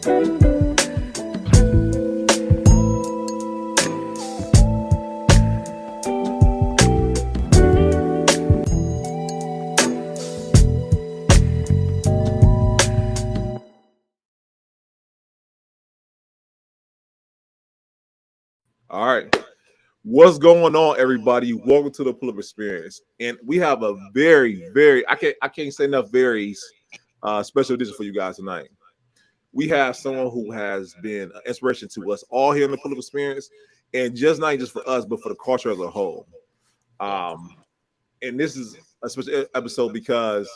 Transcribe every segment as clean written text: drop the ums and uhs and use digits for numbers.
All right. What's going on, everybody? Welcome to the Pull Up Experience. And we have a very I can't say enough varies special edition for you guys tonight. We have someone who has been an inspiration to us all here in the Pull Up Experience, and just not just for us, but for the culture as a whole. Um, and this is a special episode because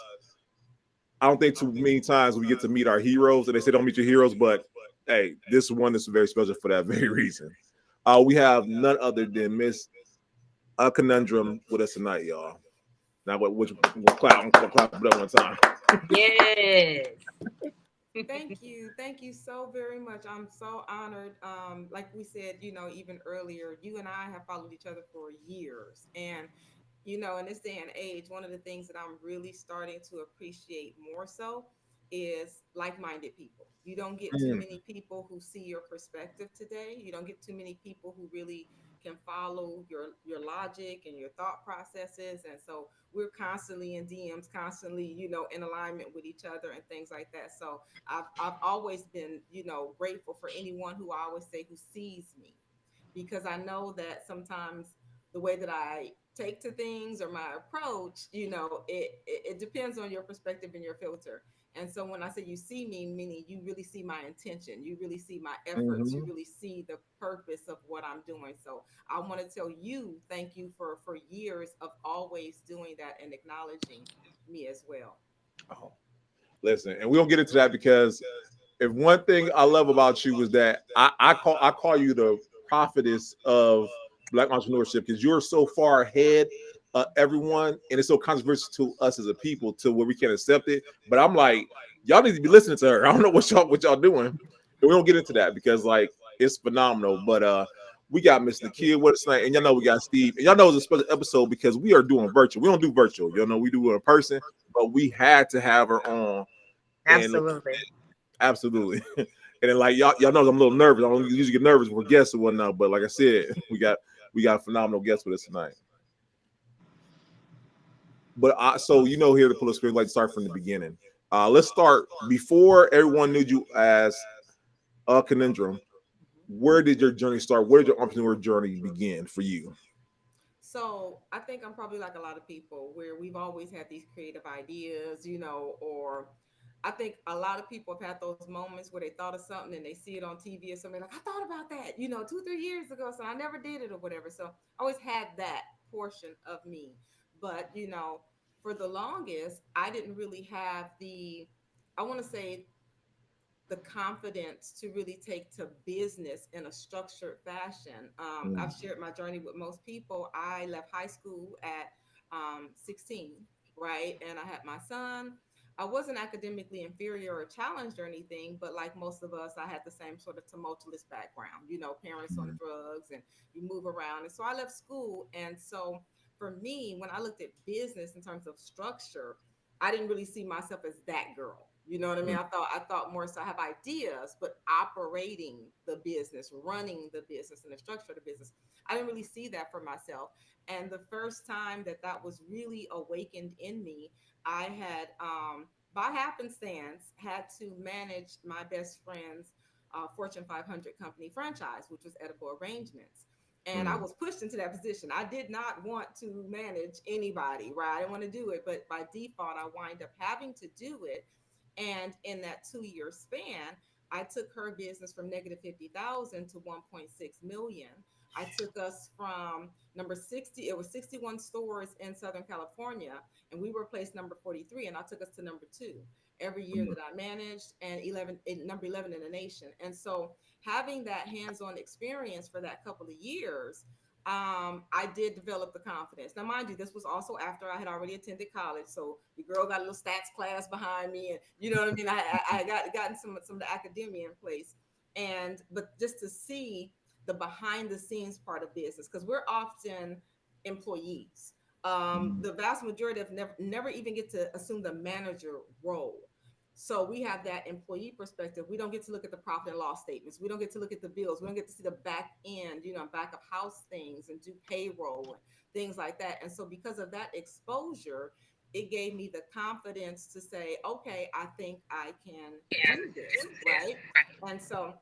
I don't think too many times we get to meet our heroes, and they say don't meet your heroes, but hey, this one is very special for that very reason. We have none other than Miss Akanundrum with us tonight, y'all. Now, which we'll clap it up one time. Yes. Thank you. Thank you so very much. I'm so honored. Like we said, even earlier, you and I have followed each other for years. And, in this day and age, one of the things that I'm really starting to appreciate more so is like-minded people. You don't get too Mm, many people who see your perspective today. You don't get too many people who really can follow your logic and your thought processes. And so we're constantly in DMs, constantly, in alignment with each other and things like that. So I've always been, grateful for anyone who I always say who sees me, because I know that sometimes the way that I take to things or my approach, it depends on your perspective and your filter. And so when I say you see me, meaning you really see my intention, you really see my efforts, you mhm. really see the purpose of what I'm doing. So I want to tell you, thank you for years of always doing that and acknowledging me as well. Oh, listen, and we don't get into that because if one thing I love about you is that I call you the prophetess of Black entrepreneurship because you're so far ahead of everyone, and it's so controversial to us as a people to where we can't accept it. But I'm like, y'all need to be listening to her. I don't know what y'all doing, and we don't get into that because like it's phenomenal. But we got Miss Nakia with us tonight, and y'all know we got Steve, and y'all know it's a special episode because we are doing virtual. We don't do virtual, we do it in person, but we had to have her on. And Absolutely. absolutely. And then like y'all know I'm a little nervous. I don't usually get nervous for guests or whatnot, but like I said, we got phenomenal guests with us tonight. But so here the Pull Spirit, like to start from the beginning. Let's start before everyone knew you as a conundrum. Where did your journey start? Where did your entrepreneur journey begin for you? So I think I'm probably like a lot of people where we've always had these creative ideas, or I think a lot of people have had those moments where they thought of something and they see it on TV or something like, I thought about that, 2, 3 years ago. So I never did it or whatever. So I always had that portion of me. But, for the longest, I didn't really have I want to say, the confidence to really take to business in a structured fashion. I've Mm, shared my journey with most people. I left high school at 16, right? And I had my son. I wasn't academically inferior or challenged or anything, but like most of us, I had the same sort of tumultuous background, parents on mm, drugs and you move around. And so I left school. And so for me, when I looked at business in terms of structure, I didn't really see myself as that girl. You know what I mean? mm, I thought more so I have ideas, but operating the business, running the business and the structure of the business, I didn't really see that for myself. And the first time that was really awakened in me, I had by happenstance had to manage my best friend's Fortune 500 company franchise, which was Edible Arrangements. And I mm, was pushed into that position. I did not want to manage anybody, right? I didn't want to do it, but by default, I wind up having to do it. And in that 2 year span, I took her business from negative 50,000 to 1.6 million. I took us from number 60, it was 61 stores in Southern California, and we were placed number 43, and I took us to number two every year mm, that I managed, and number 11 in the nation. And so having that hands-on experience for that couple of years, I did develop the confidence. Now, mind you, this was also after I had already attended college. So the girl got a little stats class behind me, and you know what I mean. I got gotten some of the academia in place, and but just to see the behind the scenes part of business, because we're often employees. mm, The vast majority of never even get to assume the manager role. So we have that employee perspective. We don't get to look at the profit and loss statements. We don't get to look at the bills. We don't get to see the back end, back of house things and do payroll and things like that. And so because of that exposure, it gave me the confidence to say, okay, I think I can do this, right? And so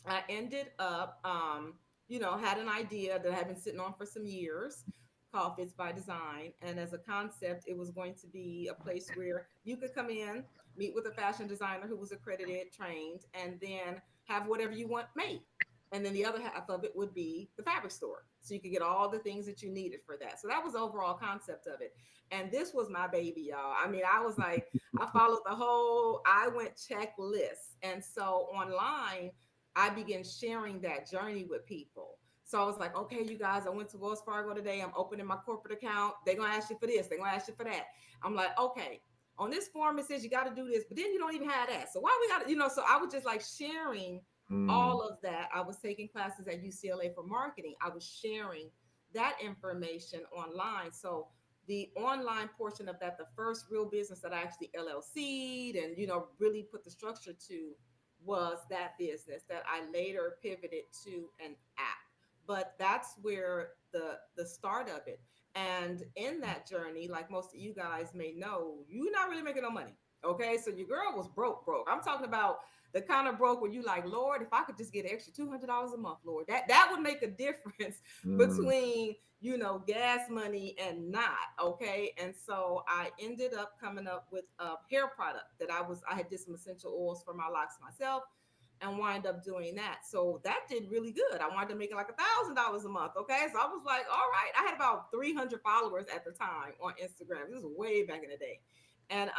I ended up, had an idea that I had been sitting on for some years called Fits by Design. And as a concept, it was going to be a place where you could come in, meet with a fashion designer who was accredited, trained, and then have whatever you want made. And then the other half of it would be the fabric store. So you could get all the things that you needed for that. So that was the overall concept of it. And this was my baby, y'all. I mean, I was like, I followed I went checklist. And so online, I began sharing that journey with people. So I was like, okay, you guys, I went to Wells Fargo today. I'm opening my corporate account. They're going to ask you for this. They're going to ask you for that. I'm like, okay, on this form, it says you got to do this, but then you don't even have that. So why we got to, so I was just like sharing all of that. I was taking classes at UCLA for marketing. I was sharing that information online. So the online portion of that, the first real business that I actually LLC'd and, really put the structure to was that business that I later pivoted to an app. But that's where the start of it. And in that journey, like most of you guys may know, you're not really making no money. Okay. So your girl was broke. I'm talking about the kind of broke where you like, Lord, if I could just get an extra $200 a month, Lord, that would make a difference between, gas money and not. Okay. And so I ended up coming up with a hair product that I had did some essential oils for my locks myself and wind up doing that. So that did really good. I wanted to make it like $1,000 a month. Okay. So I was like, all right. I had about 300 followers at the time on Instagram. This was way back in the day. And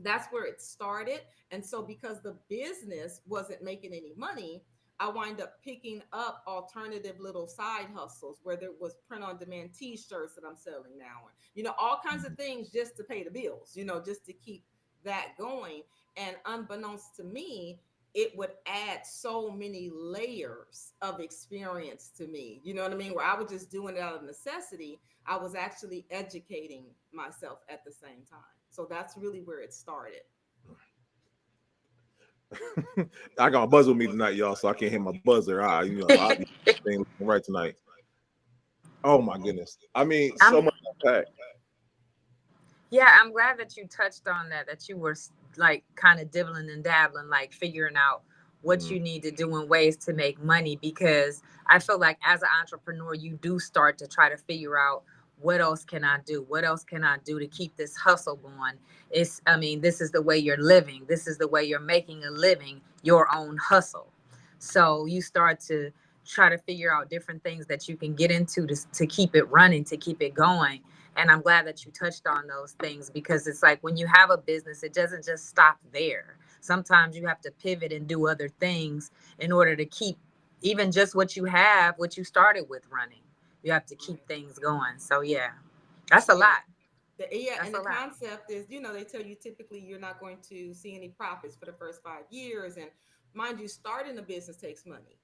that's where it started. And so because the business wasn't making any money, I wind up picking up alternative little side hustles where there was print on demand t-shirts that I'm selling now. And, all kinds of things just to pay the bills, just to keep that going. And unbeknownst to me, it would add so many layers of experience to me. You know what I mean? Where I was just doing it out of necessity, I was actually educating myself at the same time. So that's really where it started. I got a buzz with me tonight, y'all, so I can't hit my buzzer. I'll be thing right tonight. Oh my goodness. I mean, so I'm much impact. Yeah, I'm glad that you touched on that you were like kind of dibbling and dabbling, like figuring out what Mm, you need to do in ways to make money. Because I feel like as an entrepreneur, you do start to try to figure out what else can I do? What else can I do to keep this hustle going? I mean, this is the way you're living. This is the way you're making a living, your own hustle. So you start to try to figure out different things that you can get into to keep it running, to keep it going. And I'm glad that you touched on those things, because it's like when you have a business, it doesn't just stop there. Sometimes you have to pivot and do other things in order to keep even just what you have, what you started with running. You have to keep Right. things going. So, yeah, that's a Yeah. lot. Yeah, and That's the a lot. concept is, they tell you typically you're not going to see any profits for the first 5 years. And mind you, starting a business takes money,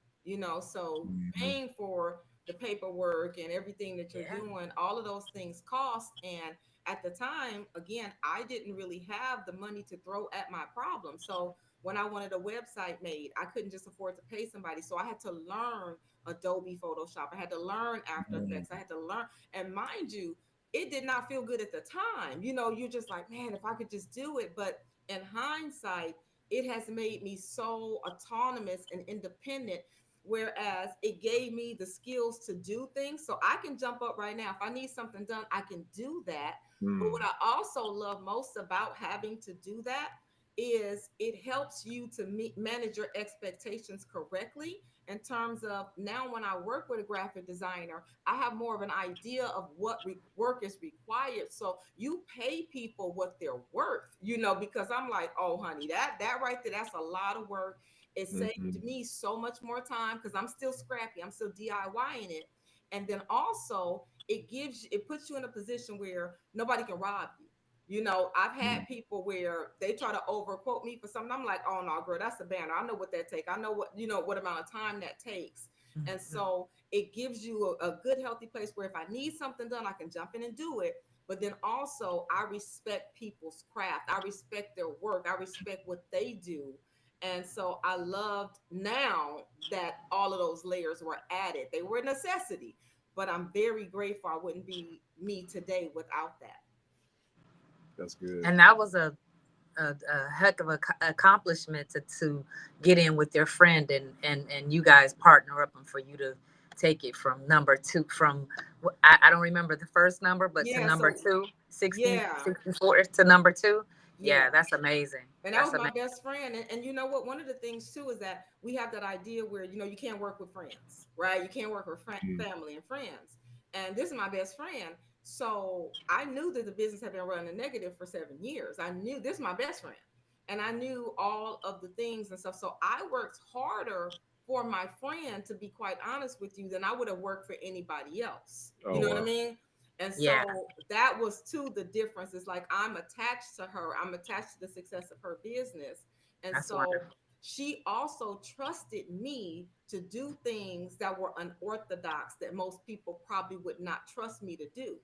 so mhm, paying for the paperwork and everything that you're Yeah. doing, all of those things cost. And at the time, again, I didn't really have the money to throw at my problem. So when I wanted a website made, I couldn't just afford to pay somebody. So I had to learn Adobe Photoshop. I had to learn After mm, Effects. I had to learn, and mind you, it did not feel good at the time. You're just like, man, if I could just do it. But in hindsight, it has made me so autonomous and independent. Whereas it gave me the skills to do things. So I can jump up right now. If I need something done, I can do that. But what mm, I also love most about having to do that is it helps you to manage your expectations correctly, in terms of now when I work with a graphic designer, I have more of an idea of what work is required. So you pay people what they're worth, because I'm like, oh, honey, that right there, that's a lot of work. It mhm, saved me so much more time because I'm still scrappy. I'm still DIYing it. And then also it puts you in a position where nobody can rob you. I've had mm, people where they try to overquote me for something. I'm like, oh no, girl, that's a banner. I know what that takes. I know what amount of time that takes. And Mhm. so it gives you a good, healthy place where if I need something done, I can jump in and do it. but then also I respect people's craft. I respect their work. I respect what they do. And so I loved now that all of those layers were added. They were a necessity, but I'm very grateful I wouldn't be me today without that. That's good. And that was a heck of a accomplishment to get in with your friend and you guys partner up and for you to take it from number two from I don't remember the first number, but to Yeah, number so two, 60 yeah, 64 to number two. yeah. Yeah, that's amazing. And that That's was my amazing. best friend. And you know what? One of the things too is that we have that idea where, you can't work with friends, right? You can't work with Mm. family and friends. And this is my best friend. So I knew that the business had been running negative for 7 years. I knew this is my best friend. And I knew all of the things and stuff. So I worked harder for my friend, to be quite honest with you, than I would have worked for anybody else. You Oh know what I wow. mean? And Yeah, so that was too the difference. It's like I'm attached to her. I'm attached to the success of her business. And that's so wonderful. she also trusted me to do things that were unorthodox that most people probably would not trust me to do.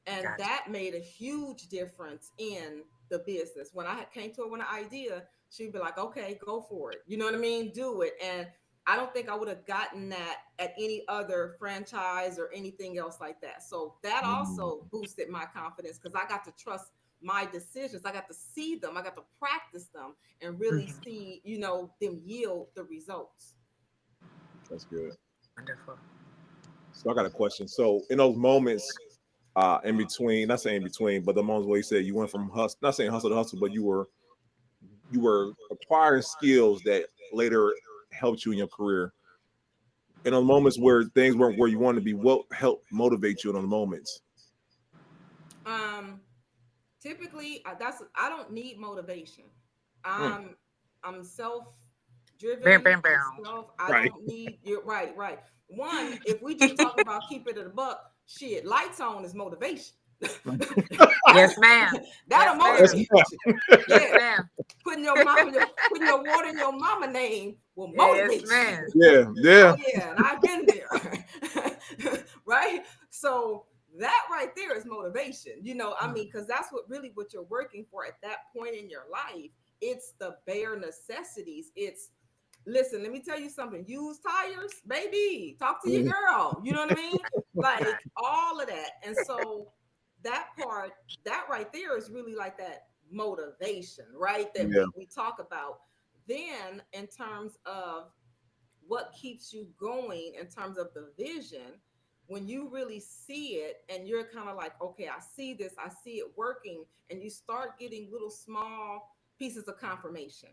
And Gotcha. that made a huge difference in the business. When I came to her with an idea, she'd be like, okay, go for it. You know what I mean? Do it. And I don't think I would have gotten that at any other franchise or anything else like that. So that Mm. also boosted my confidence because I got to trust my decisions. I got to see them. I got to practice them and really Mhm. see, them yield the results. That's good. Wonderful. So I got a question. So in those moments, in between, not saying in between, but the moments where you said you went from hustle, not saying hustle to hustle, but you were acquiring skills that later helped you in your career. In those moments where things weren't where you wanted to be, what helped motivate you in those moments? Um, Typically, I don't need motivation. Mm. I'm self Bam, driven. bam, bam. I Right. don't need you're right, right. One, if we just talking about keep it at a buck, shit, lights on is motivation. Yes, ma'am. That'll Yes, That's ma'am. motivate you. Yes, Yeah. ma'am. Putting your water in your mama name will Yes, motivate you. ma'am. yeah, Oh yeah. yeah, and I've been there. Right? So that right there is motivation. I mean, because that's what you're working for at that point in your life. It's the bare necessities. It's listen, let me tell you something. Use tires, baby. Talk to your Mm. girl. You know what I mean? Like Right. all of that. And so that part, that right there is really like that motivation, right? That Yeah. we talk about. Then in terms of what keeps you going in terms of the vision, when you really see it and you're kind of like, okay, I see this, I see it working, and you start getting little small pieces of confirmation.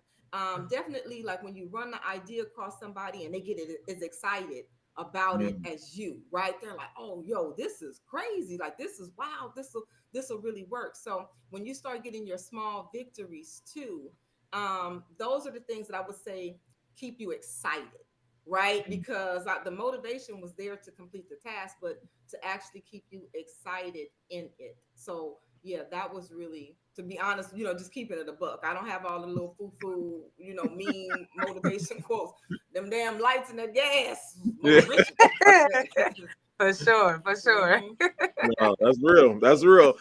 Definitely, like when you run the idea across somebody and they get it as excited about it Mm. as you, right? They're like, oh, yo, this is crazy. Like this is wow. This will really work. So when you start getting your small victories too, those are the things that I would say keep you excited, right? Because the motivation was there to complete the task, but to actually keep you excited in it. So yeah, that was really, to be honest, just keeping it a buck. I don't have all the little foo-foo, mean motivation quotes. Them damn lights and the gas Yeah. motivation. For sure. For sure. Mhm, No, that's real. That's real.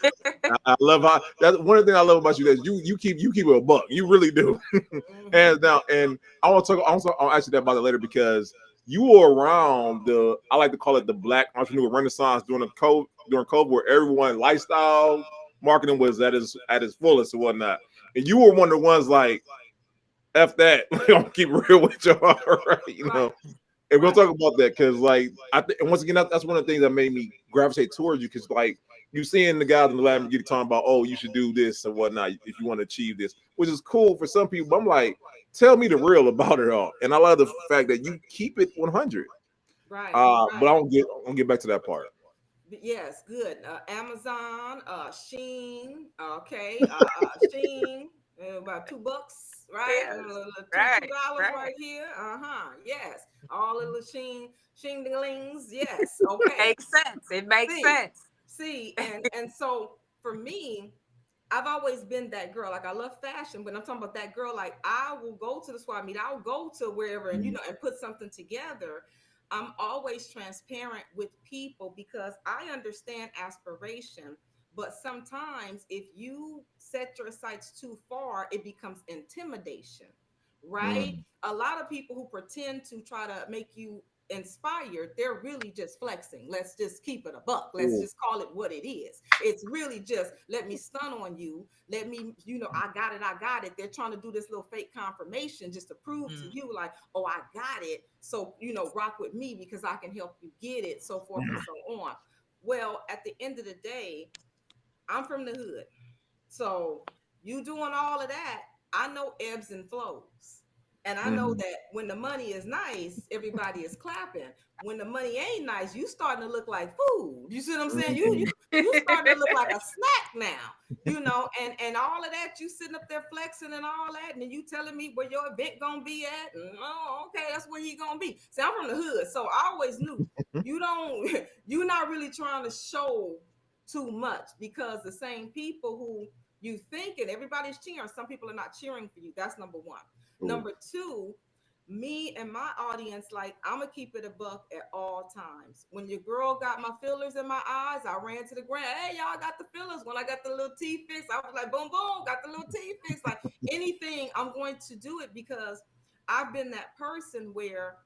I love how that's one of the things I love about you that you keep it a buck. You really do. mhm. Hands down. And I want to talk also I'll ask you that about it later because you were around the I like to call it the black entrepreneur renaissance during COVID where everyone lifestyle marketing was at its fullest and whatnot. And you were one of the ones like F that. Don't keep it real with your heart, right? Right, And we'll right. talk about that because, like, and once again, that's one of the things that made me gravitate towards you because, like, you seeing the guys in the lab and you talking about, oh, you should do this and whatnot if you want to achieve this, which is cool for some people. But I'm like, tell me the real about it all. And I love the fact that you keep it 100. Right, But right. I'll get back to that part. Yes, good. Amazon, Sheen, okay, Sheen, about $2, right? Yes. Two Right. dollars Right. right here. Yes, all of the Sheen dinglings. Yes, okay. Makes sense. It makes See, sense. and so for me, I've always been that girl. Like I love fashion, but I'm talking about that girl. Like I will go to the swap meet. I'll go to wherever and Mm. and put something together. I'm always transparent with people because I understand aspiration, But sometimes if you set your sights too far, it becomes intimidation, right? Mm. A lot of people who pretend to try to make you inspired, they're really just flexing. Let's just keep it a buck. Let's Ooh. just call it what it is. It's really just let me stun on you. Let me, I got it. I got it. They're trying to do this little fake confirmation just to prove to Mm. you, like, oh, I got it. So, rock with me because I can help you get it, so forth and so on. Well, at the end of the day, I'm from the hood. So you doing all of that, I know ebbs and flows. And I know Mhm. that when the money is nice, everybody is clapping. When the money ain't nice, you starting to look like food. You see what I'm saying? You you Mhm. you starting to look like a snack now. And all of that, you sitting up there flexing and all that, and then you telling me where your event gonna be at. And, oh, okay, that's where you gonna be. See, I'm from the hood, so I always knew you don't you're not really trying to show too much because the same people who you thinking everybody's cheering, some people are not cheering for you. That's number one. Ooh. Number two, me and my audience, like, I'm gonna keep it a buck at all times. When your girl got my fillers in my eyes, I ran to the ground. Hey, y'all got the fillers. When I got the little teeth fixed, I was like, boom, boom, got the little teeth fixed. Like anything, I'm going to do it because I've been that person where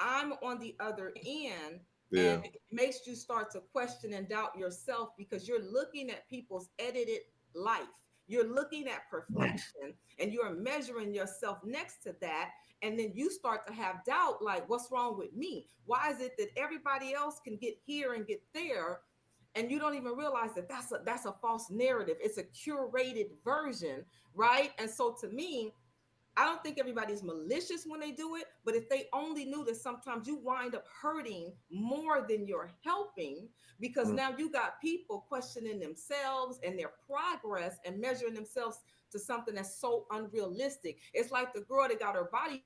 I'm on the other end, and Yeah. it makes you start to question and doubt yourself because you're looking at people's edited life. You're looking at perfection and you're measuring yourself next to that. And then you start to have doubt, like, what's wrong with me? Why is it that everybody else can get here and get there? And you don't even realize that that's a false narrative. It's a curated version, right? And so to me, I don't think everybody's malicious when they do it, but if they only knew that sometimes you wind up hurting more than you're helping because Mm. now you got people questioning themselves and their progress and measuring themselves to something that's so unrealistic. It's like the girl that got her body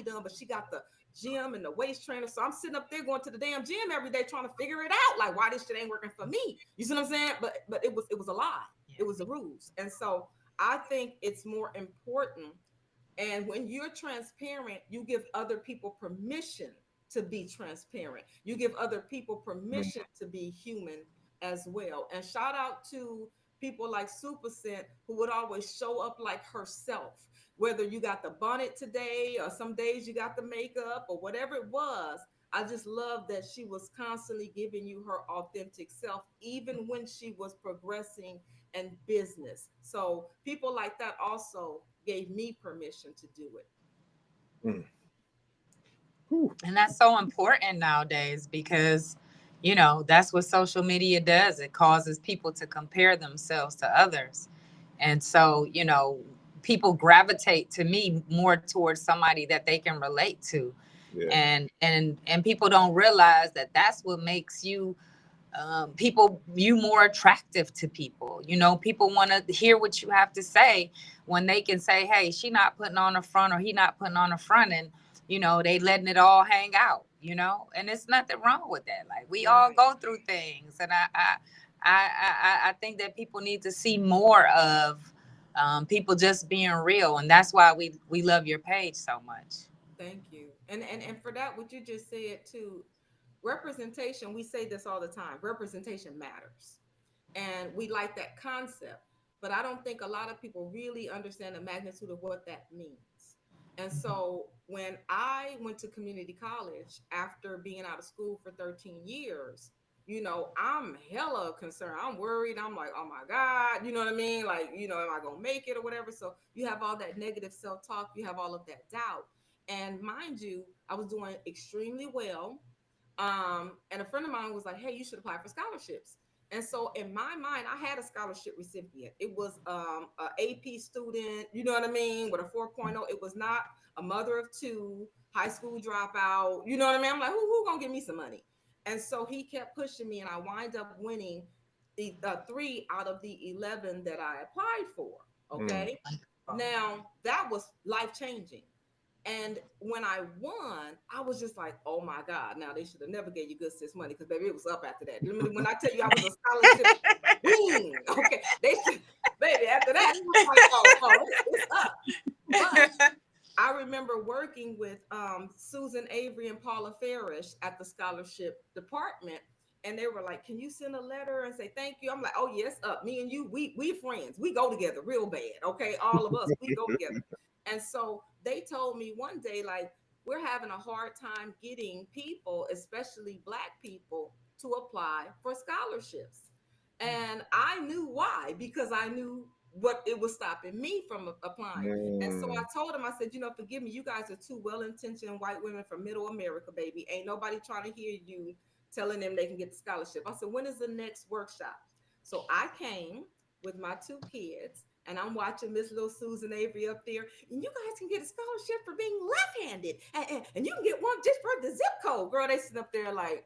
done, but she got the gym and the waist trainer. So I'm sitting up there going to the damn gym every day trying to figure it out. Like, why this shit ain't working for me? You see what I'm saying? But it was a lie. It was a ruse. And so I think it's more important. And when you're transparent, you give other people permission to be transparent. You give other people Mm. permission to be human as well. And shout out to people like Super Scent who would always show up like herself. Whether you got the bonnet today or some days you got the makeup or whatever it was, I just love that she was constantly giving you her authentic self, even when she was progressing and business. So people like that also gave me permission to do it. Mm. Whew. And that's so important nowadays because, that's what social media does. It causes people to compare themselves to others. And so, people gravitate to me more towards somebody that they can relate to. Yeah. And people don't realize that that's what makes you people you more attractive to people. People want to hear what you have to say when they can say, hey, she not putting on the front or he not putting on the front, and they letting it all hang out. And it's nothing wrong with that. Like, we all Right. go through things, and I think that people need to see more of people just being real, and that's why we love your page so much. Thank you. And for that, what you just said too, representation, we say this all the time. Representation matters. And we like that concept, but I don't think a lot of people really understand the magnitude of what that means. And so when I went to community college after being out of school for 13 years, I'm hella concerned. I'm worried. I'm like, oh my God, you know what I mean? Like, am I going to make it or whatever? So you have all that negative self talk, you have all of that doubt. And mind you, I was doing extremely well. And a friend of mine was like, hey, you should apply for scholarships. And so in my mind, I had a scholarship recipient. It was a AP student, you know what I mean, with a 4.0. It was not a mother of two, high school dropout, you know what I mean? I'm like, who gonna give me some money? And so he kept pushing me, and I wind up winning the 3 out of the 11 that I applied for. Mm. Okay. Now that was life changing. And when I won, I was just like, oh my God, now they should have never gave you good sis money because, baby, it was up after that. When I tell you I was a scholarship queen, okay, they should, baby, after that, it was like, oh, it's up. But I remember working with Susan Avery and Paula Farish at the scholarship department. And they were like, "Can you send a letter and say thank you?" I'm like, "Oh yes, up. Me and you, we friends. We go together real bad. Okay, all of us, we go together." And so they told me one day, like, we're having a hard time getting people, especially Black people, to apply for scholarships. And I knew why, because I knew what it was stopping me from applying. And so I Mm. told him, I said, forgive me, you guys are two well-intentioned white women from middle America, baby. Ain't nobody trying to hear you telling them they can get the scholarship. I said, when is the next workshop? So I came with my two kids, and I'm watching Miss Little Susan Avery up there, and you guys can get a scholarship for being left-handed, and you can get one just for the zip code. Girl, they sit up there like,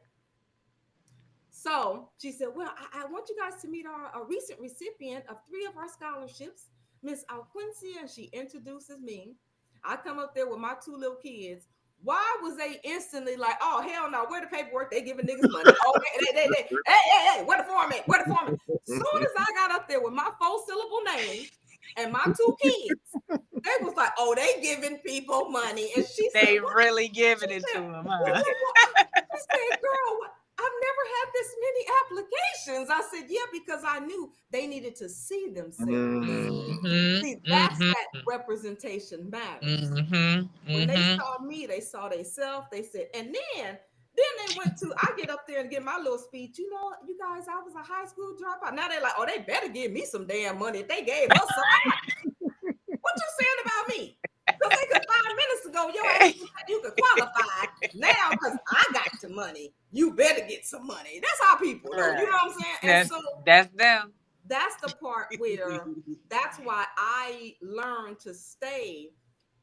so she said, "Well, I want you guys to meet a recent recipient of 3 of our scholarships, Miss Alquincia." And she introduces me. I come up there with my 2 little kids. Why was they instantly like, "Oh, hell no, where the paperwork? They giving niggas money. Oh, hey, where the form at? Where the form at?" Soon as I got up there with my 4-syllable name and my 2 kids, they was like, "Oh, they giving people money." And she said, They "What?" really She giving it to said, him, "She huh? said, well, she said, girl, I've never had this many applications." I said, "Yeah, because I knew they needed to see themselves." Mm. See, Mm-hmm. that's that Mm-hmm. representation matters. Mm-hmm. When they Mm-hmm. saw me, they saw themselves. They said, and then they went to, I get up there and get my little speech. You guys, I was a high school dropout. Now they're like, "Oh, they better give me some damn money. If they gave us some," I'm like, "What you saying about me?" Because they could 5 minutes ago, your ass said you could qualify. Now, because I got the money, you better get some money. That's how people do. You know Right. what I'm saying? And That's so that's them. that's the part where, that's why I learned to stay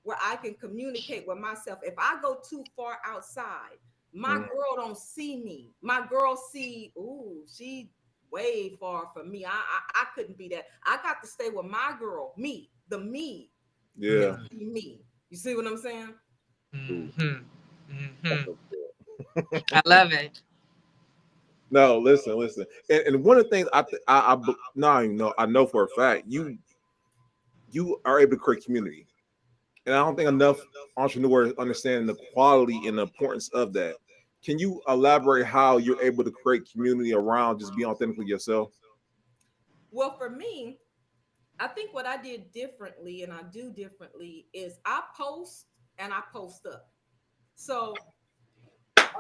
where I can communicate with myself. If I go too far outside, my Mm. girl don't see me. My girl see, ooh, she way far from me. I couldn't be that. I got to stay with my girl, me, the me can Yeah. see me. You see what I'm saying? Ooh, Mm-hmm. that's Mm-hmm. so good. I love it. No, listen, and one of the things no, I know, I know for a fact you are able to create community, and I don't think enough entrepreneurs understand the quality and the importance of that. Can you elaborate how you're able to create community around just being authentically yourself? Well, for me, I think what I did differently and I do differently is I post and I post up. So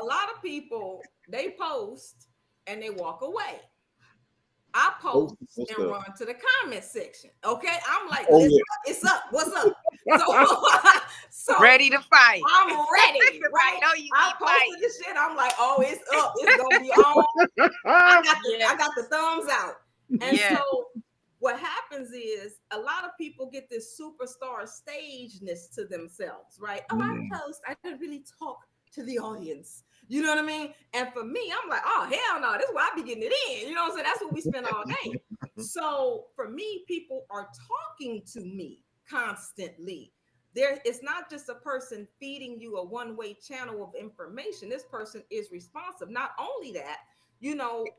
a lot of people, they post and they walk away. I Post, post post and up. run to the comment section. Okay. I'm like, Oh listen, yeah. it's up. What's up? So, so Ready to fight. I'm ready, Because I right? know you I be posted fighting. this shit. I'm like, oh, it's up. It's gonna be on. I Yes. got the thumbs out. And so Yes. what happens is a lot of people get this superstar stageness to themselves, right? Oh, Mm. I post. I didn't really talk to the audience. You know what I mean? And for me, I'm like, oh hell no, this is why I be getting it in. You know what I'm saying? That's what we spend all day. So for me, people are talking to me constantly. It's not just a person feeding you a one-way channel of information. This person is responsive. Not only that, you know,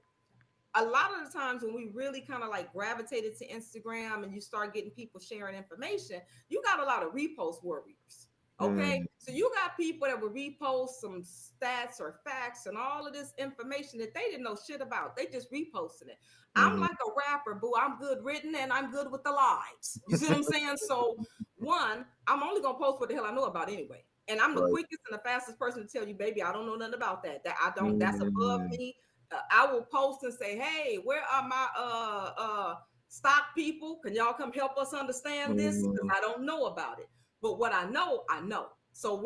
a lot of the times when we really kind of like gravitated to Instagram and you start getting people sharing information, you got a lot of repost warriors. Okay. Mm. So you got people that will repost some stats or facts and all of this information that they didn't know shit about. They just reposting it. I'm Mhm. like a rapper, boo. I'm good written and I'm good with the lives. You see what I'm saying? So, one, I'm only going to post what the hell I know about anyway. And I'm the Right. quickest and the fastest person to tell you, baby, I don't know nothing about that. That I don't, that's above Mm. me. I will post and say, "Hey, where are my stock people? Can y'all come help us understand this? Because Mm. I don't know about it. But what I know, I know." So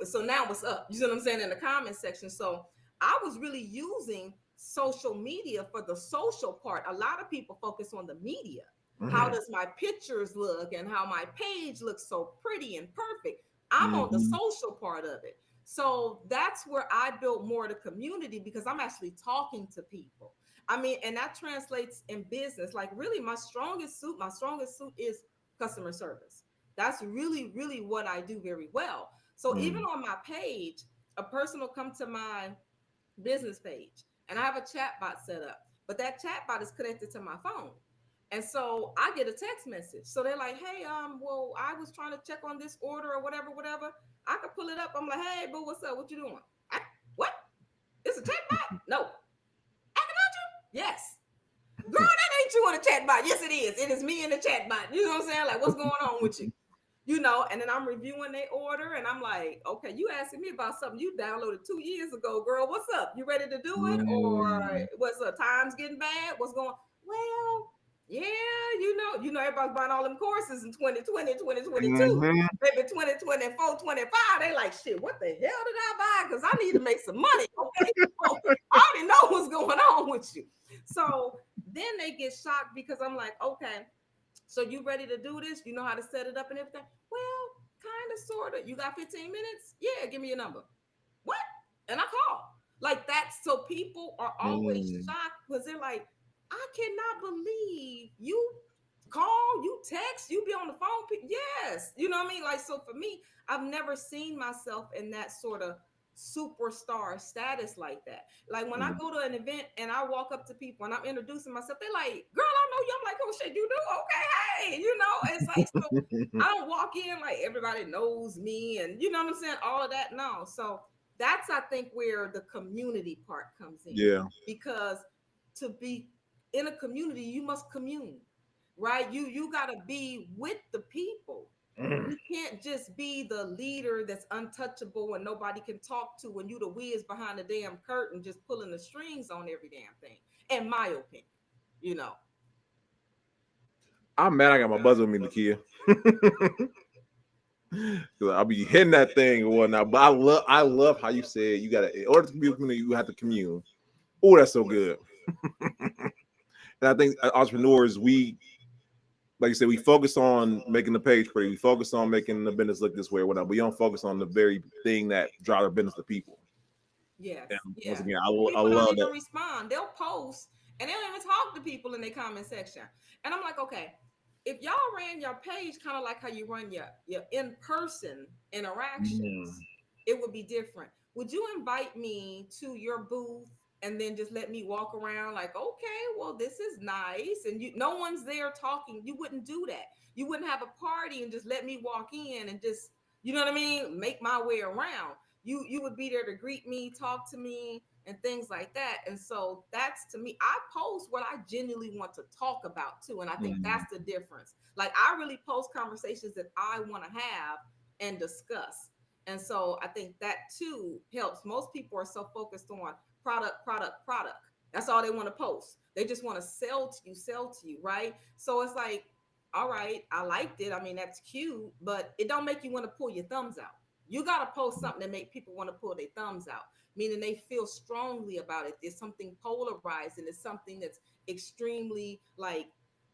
so now what's up? You see what I'm saying in the comment section? So I was really using social media for the social part. A lot of people focus on the media. How Mm. does my pictures look and how my page looks so pretty and perfect? I'm on the Mhm. social part of it. So that's where I built more of the community because I'm actually talking to people. I mean, and that translates in business. Like, really, my strongest suit is customer service. That's really, really what I do very well. So even Mm. on my page, a person will come to my business page and I have a chat bot set up, but that chat bot is connected to my phone. And so I get a text message. So they're like, "Hey, well, I was trying to check on this order or whatever, whatever." I could pull it up. I'm like, "Hey, boo, what's up? What you doing?" What? It's a chat bot? No. Yes. Girl, that ain't you in the chat bot. Yes, it is. It is me in the chat bot. You know what I'm saying? Like, what's going on with you? You know, and then I'm reviewing their order and I'm like, okay, you asking me about something you downloaded 2 years ago, girl. What's up? You ready to do it? Or Mm. what's up? Time's getting bad? What's going on? Well, yeah, everybody's buying all them courses in 2020, 2022. Mhm. Maybe 2024, 25. They like, shit, what the hell did I buy? Because I need to make some money. Okay. Oh, I already know what's going on with you. So then they get shocked because I'm like, okay, so you ready to do this? You know how to set it up and everything? Well, kind of, sort of. You got 15 minutes? Yeah, give me your number. What? And I call. Like that. So people are always Mm. shocked because they're like, I cannot believe you call, you text, you be on the phone. Yes. You know what I mean? Like, so for me, I've never seen myself in that sort of superstar status like that. Like when I Mm. go to an event and I walk up to people and I'm introducing myself, they're like, girl, I know you. I'm like, oh shit, you do? Okay, hey, it's like, so I don't walk in like everybody knows me and you know what I'm saying? All of that. No. So that's, I think, where the community part comes in. Yeah. Because to be in a community, you must commune, right? You got to be with the people. Mm. You can't just be the leader that's untouchable and nobody can talk to when you the whiz behind the damn curtain just pulling the strings on every damn thing, in my opinion, you know. I'm mad I got my buzzer with me, Nakia. Cause I'll be hitting that thing or whatnot. But I love how you said you gotta, in order to be a community, you have to commune. Oh, that's so good. And I think entrepreneurs, we, like you said, we focus on making the page pretty. We focus on making the business look this way or whatever. We don't focus on the very thing that drives our business to people. Yes, And once yeah. again, I People don't love even that. respond. They'll post and they don't even talk to people in the comment section. And I'm like, okay, if y'all ran your page kind of like how you run your in-person Mm. interactions, it would be different. Would you invite me to your booth and then just let me walk around like, okay, well, this is nice. And no one's there talking. You wouldn't do that. You wouldn't have a party and just let me walk in and just, you know what I mean? Make my way around. You would be there to greet me, talk to me, and things like that. And so that's, to me, I post what I genuinely want to talk about too. And I think Mm. that's the difference. Like I really post conversations that I want to have and discuss. And so I think that too helps. Most people are so focused on product, product, product. That's all they want to post. They just want to sell to you, right? So it's like, all right, I liked it. I mean, that's cute, but it don't make you want to pull your thumbs out. You got to post something that make people want to pull their thumbs out, meaning they feel strongly about it. There's something polarizing. It's something that's extremely like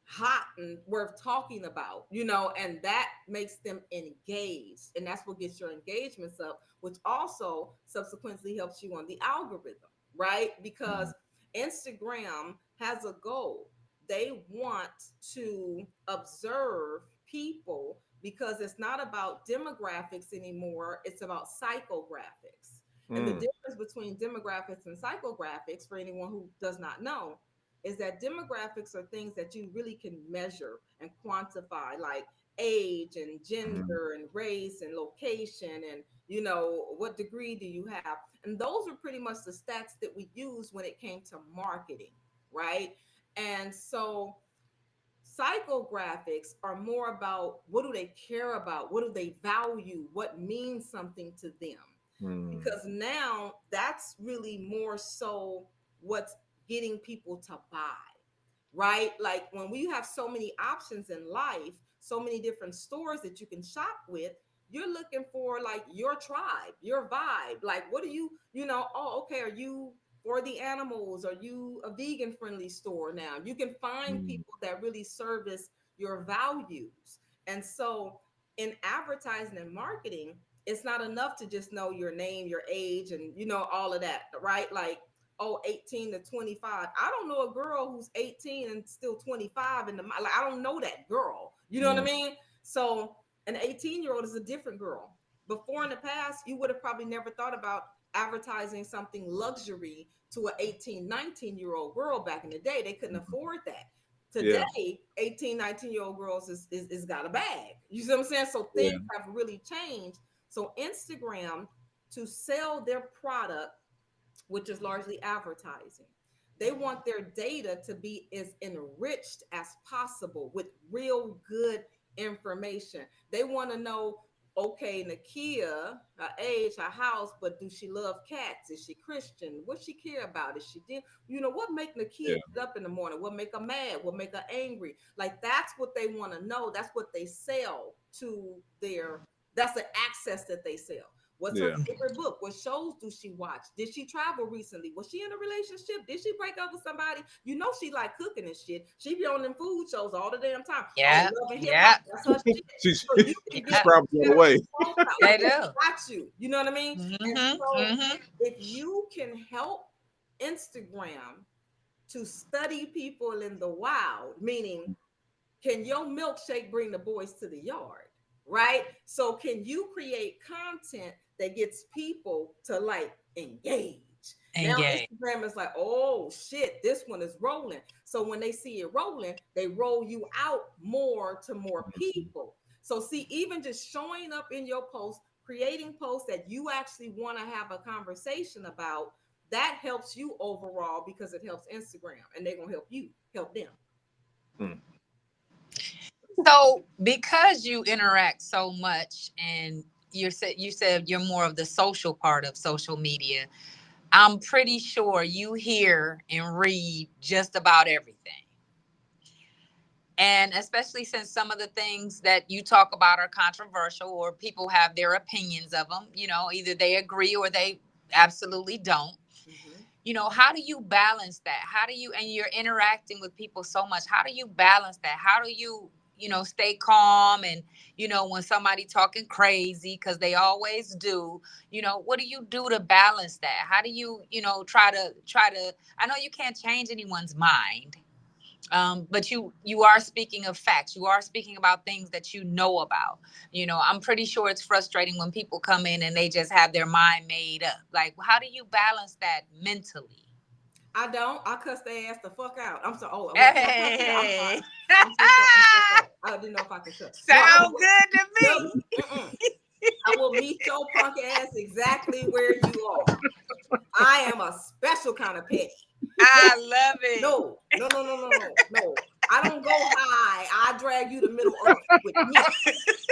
hot and worth talking about, and that makes them engaged. And that's what gets your engagements up, which also subsequently helps you on the algorithm, right? Because Instagram has a goal. They want to observe people because it's not about demographics anymore. It's about psychographics. And the Mm. difference between demographics and psychographics, for anyone who does not know, is that demographics are things that you really can measure and quantify, like age and Mm. gender and race and location and what degree do you have. And those are pretty much the stats that we use when it came to marketing, right? And so psychographics are more about what do they care about, what do they value, what means something to them, Mm. because now that's really more so what's getting people to buy, right? Like when we have so many options in life, so many different stores that you can shop with, you're looking for like your tribe, your vibe. Like, what do oh, okay, are you for the animals? Are you a vegan friendly store now? You can find Mm. people that really service your values. And so in advertising and marketing, it's not enough to just know your name, your age, and all of that, right? Like, oh, 18 to 25. I don't know a girl who's 18 and still 25 in the like, I don't know that girl. You know what I Mm. mean? So an 18-year-old is a different girl. Before in the past, you would have probably never thought about advertising something luxury to an 18, 19-year-old girl back in the day. They couldn't afford that. Yeah. Today, 18, 19-year-old girls is got a bag. You see what I'm saying? So things Yeah. have really changed. So Instagram, to sell their product, which is largely advertising, They want their data to be as enriched as possible with real good information. They want to know, okay, Nakia, her age, her house, but do she love cats? Is she Christian? What she care about? Is she did what make Nakia Yeah. get up in the morning? What make her mad? What make her angry? Like that's what they want to know. That's what they sell to their. That's the access that they sell. What's her Yeah. favorite book? What shows do she watch? Did she travel recently? Was she in a relationship? Did she break up with somebody? She like cooking and shit. She be on them food shows all the damn time. Yeah, Oh, love and hip yeah, hop. That's her shit. She's So you she can get yeah. scrambled all the way. They like do. got you. You know what I mean? And Mm-hmm, so mm-hmm. if you can help Instagram to study people in the wild, meaning can your milkshake bring the boys to the yard? Right? So can you create content that gets people to like engage? Now Engage. Instagram is like, oh shit, this one is rolling. So when they see it rolling, they roll you out more to more people. So see, even just showing up in your post, creating posts that you actually want to have a conversation about, that helps you overall because it helps Instagram and they're gonna help you help them. Mm. So because you interact so much and you said you're more of the social part of social media, I'm pretty sure you hear and read just about everything. And especially since some of the things that you talk about are controversial or people have their opinions of them, either they agree or they absolutely don't. Mm-hmm. How do you balance that? And you're interacting with people so much. How do you balance that? How do you stay calm and, when somebody talking crazy, because they always do, what do you do to balance that? How do you, try to, I know you can't change anyone's mind. But you are speaking of facts. You are speaking about things that you know about. I'm pretty sure it's frustrating when people come in and they just have their mind made up. Like, how do you balance that mentally? I don't. I cuss their ass the fuck out. I'm sorry. Oh, wait. Can I cuss here? I'm sorry. Hey, I'm so sorry. I'm so sorry. I didn't know if I could cuss. No, I sound will. good to No, me. mm-mm. I will meet your punk ass exactly where you are. I am a special kind of petty. I love it. No, no, no, no, no, no, no. I don't go high. I drag you to Middle Earth with me.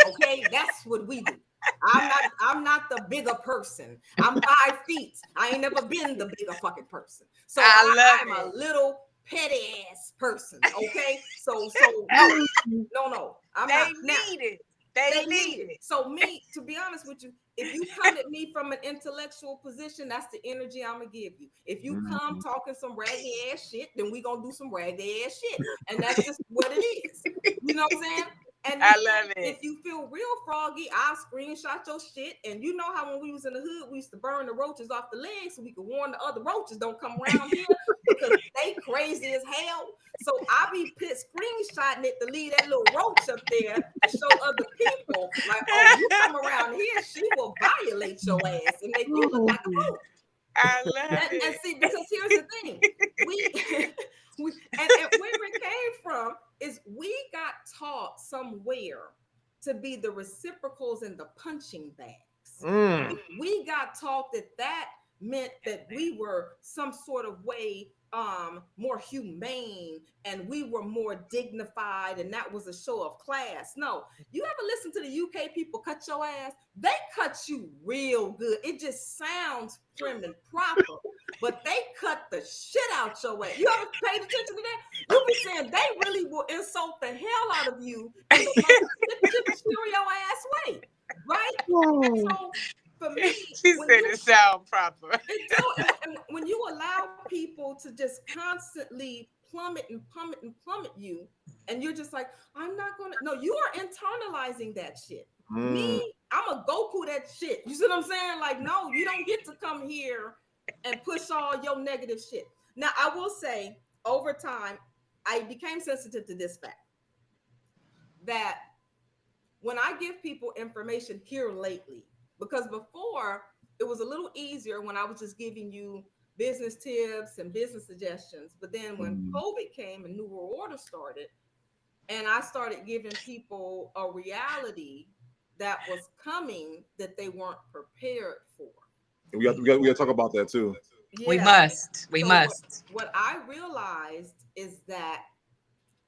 Okay, that's what we do. I'm not the bigger person. I'm 5 feet. I ain't never been the bigger fucking person. So I love I'm a it. little petty ass person. Okay. So no, no, no. I'm They not now. need it. They They need need it. it. So me, to be honest with you, if you come at me from an intellectual position, that's the energy I'm gonna give you. If you come Mhm. talking some raggedy ass shit, then we gonna do some raggedy ass shit, and that's just what it is. You know what I'm saying? And I then love if it. you feel real froggy, I'll screenshot your shit. And you know how when we was in the hood, we used to burn the roaches off the legs so we could warn the other roaches don't come around here because they crazy as hell. So I be screenshotting it to leave that little roach up there to show other people, like, oh, you come around here, she will violate your ass and make you look like a fool. I love And it. see, because here's the thing, we, and where it came from is we got taught somewhere to be the reciprocals and the punching bags. Mm. We got taught that meant that we were some sort of way more humane and we were more dignified and that was a show of class. No, you ever listen to the UK people cut your ass? They cut you real good. It just sounds prim and proper, but they cut the shit out your ass. You ever paid attention to that? You be saying they really will insult the hell out of you in the most cheerio ass way, right? And so for me, She when said you it sound proper. it do, and when you allow people to just constantly plummet and plummet and plummet you, and you're just like, I'm not gonna. No, you are internalizing that shit. Mm. Me, I'm a Goku that shit. You see what I'm saying? Like, no, you don't get to come here and push all your negative shit. Now, I will say, over time, I became sensitive to this fact that when I give people information here lately, because before it was a little easier when I was just giving you business tips and business suggestions. But then when Mm. COVID came and New World Order started, and I started giving people a reality that was coming that they weren't prepared for. We got to talk about that too. We Yes. must. We So must. what I realized is that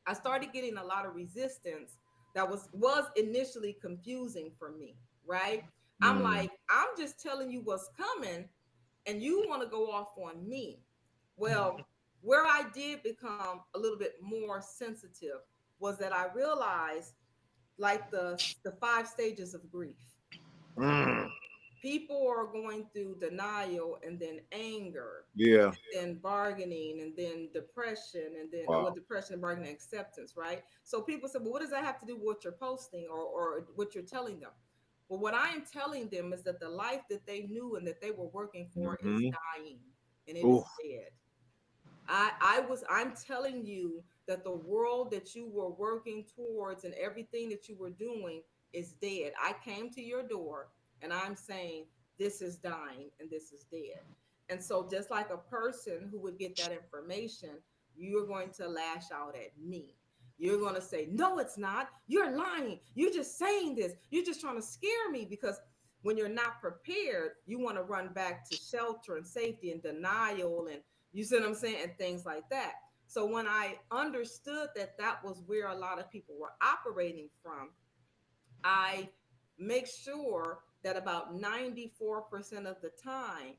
I started getting a lot of resistance that was initially confusing for me, right? I'm Mm, like, I'm just telling you what's coming and you want to go off on me. Well, where I did become a little bit more sensitive was that I realized like the five stages of grief. mm, People are going through denial and then anger yeah. and then bargaining and then depression and then Wow. with depression and bargaining acceptance, right? So people say, well, what does that have to do with what you're posting or what you're telling them? Well, what I am telling them is that the life that they knew and that they were working for is Hmm. dying and it is Oof. dead. I'm telling you that the world that you were working towards and everything that you were doing is dead. I came to your door and I'm saying this is dying and this is dead. And so just like a person who would get that information, you're going to lash out at me. You're going to say, "No, it's not. You're lying. You're just saying this. You're just trying to scare me because when you're not prepared, you want to run back to shelter and safety and denial and you see what I'm saying? And things like that. So when I understood that that was where a lot of people were operating from, I make sure that about 94% of the time,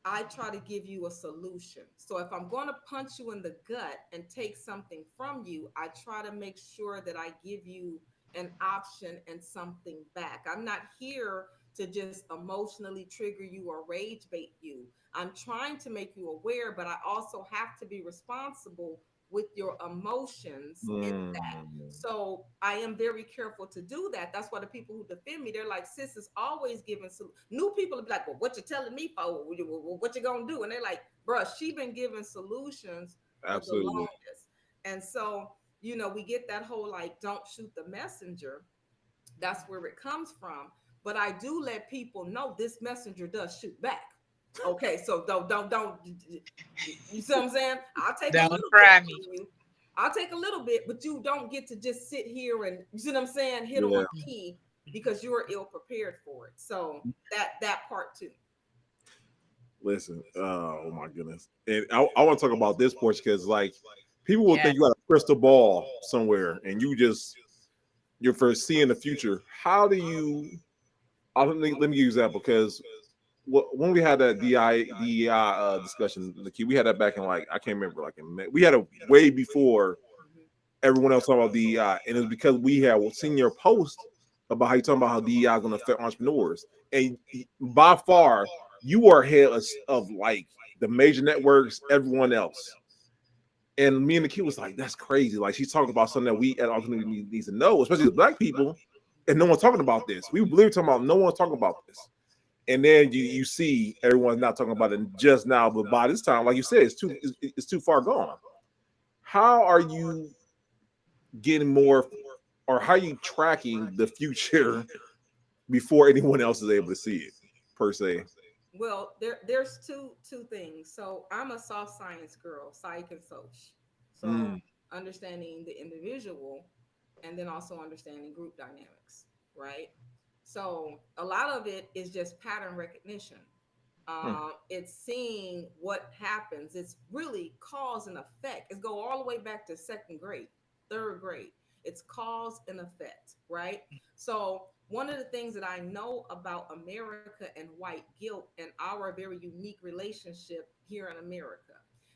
I try to give you a solution. So if I'm going to punch you in the gut and take something from you, I try to make sure that I give you an option and something back. I'm not here to just emotionally trigger you or rage bait you. I'm trying to make you aware, but I also have to be responsible with your emotions in that. Mm. So I am very careful to do that. That's why the people who defend me, they're like, sis is always giving new people will be like, well, what you telling me for? What you gonna do? And they're like, bruh, she been giving solutions for the Absolutely. longest. And so, we get that whole like, don't shoot the messenger. That's where it comes from. But I do let people know this messenger does shoot back. Okay, so don't you see what I'm saying? I'll take a Don't little bit try me. from you. I'll take a little bit, but you don't get to just sit here and you see what I'm saying, hit on Yeah. me because you're ill prepared for it. So that part too. Listen. Oh my goodness. And I want to talk about this portion because like people will Yeah. think you got a crystal ball somewhere and you're first seeing the future. How do you? Let me give you an example because when we had that DEI discussion, Nikki, we had that back in like I can't remember like in May. We had it way before Mhm. everyone else talking about DEI, and it's because we had seen your post about how you talking about how DEI is going to affect entrepreneurs, and by far you are ahead of like the major networks, everyone else. And me and the kid was like, "That's crazy!" Like she's talking about something that we at Entrepreneur needs to know, especially as Black people, and no one's talking about this. We literally talking about no one's talking about this. And then you see everyone's not talking about it just now, but by this time, like you said, it's too far gone. How are you getting more, or how are you tracking the future before anyone else is able to see it, per se? Well, there's two things. So I'm a soft science girl, psych and soc. So Mm, understanding the individual and then also understanding group dynamics, right? So a lot of it is just pattern recognition. hmm, It's seeing what happens. It's really cause and effect. It's go all the way back to second grade, third grade. It's cause and effect, right? So one of the things that I know about America and white guilt and our very unique relationship here in America.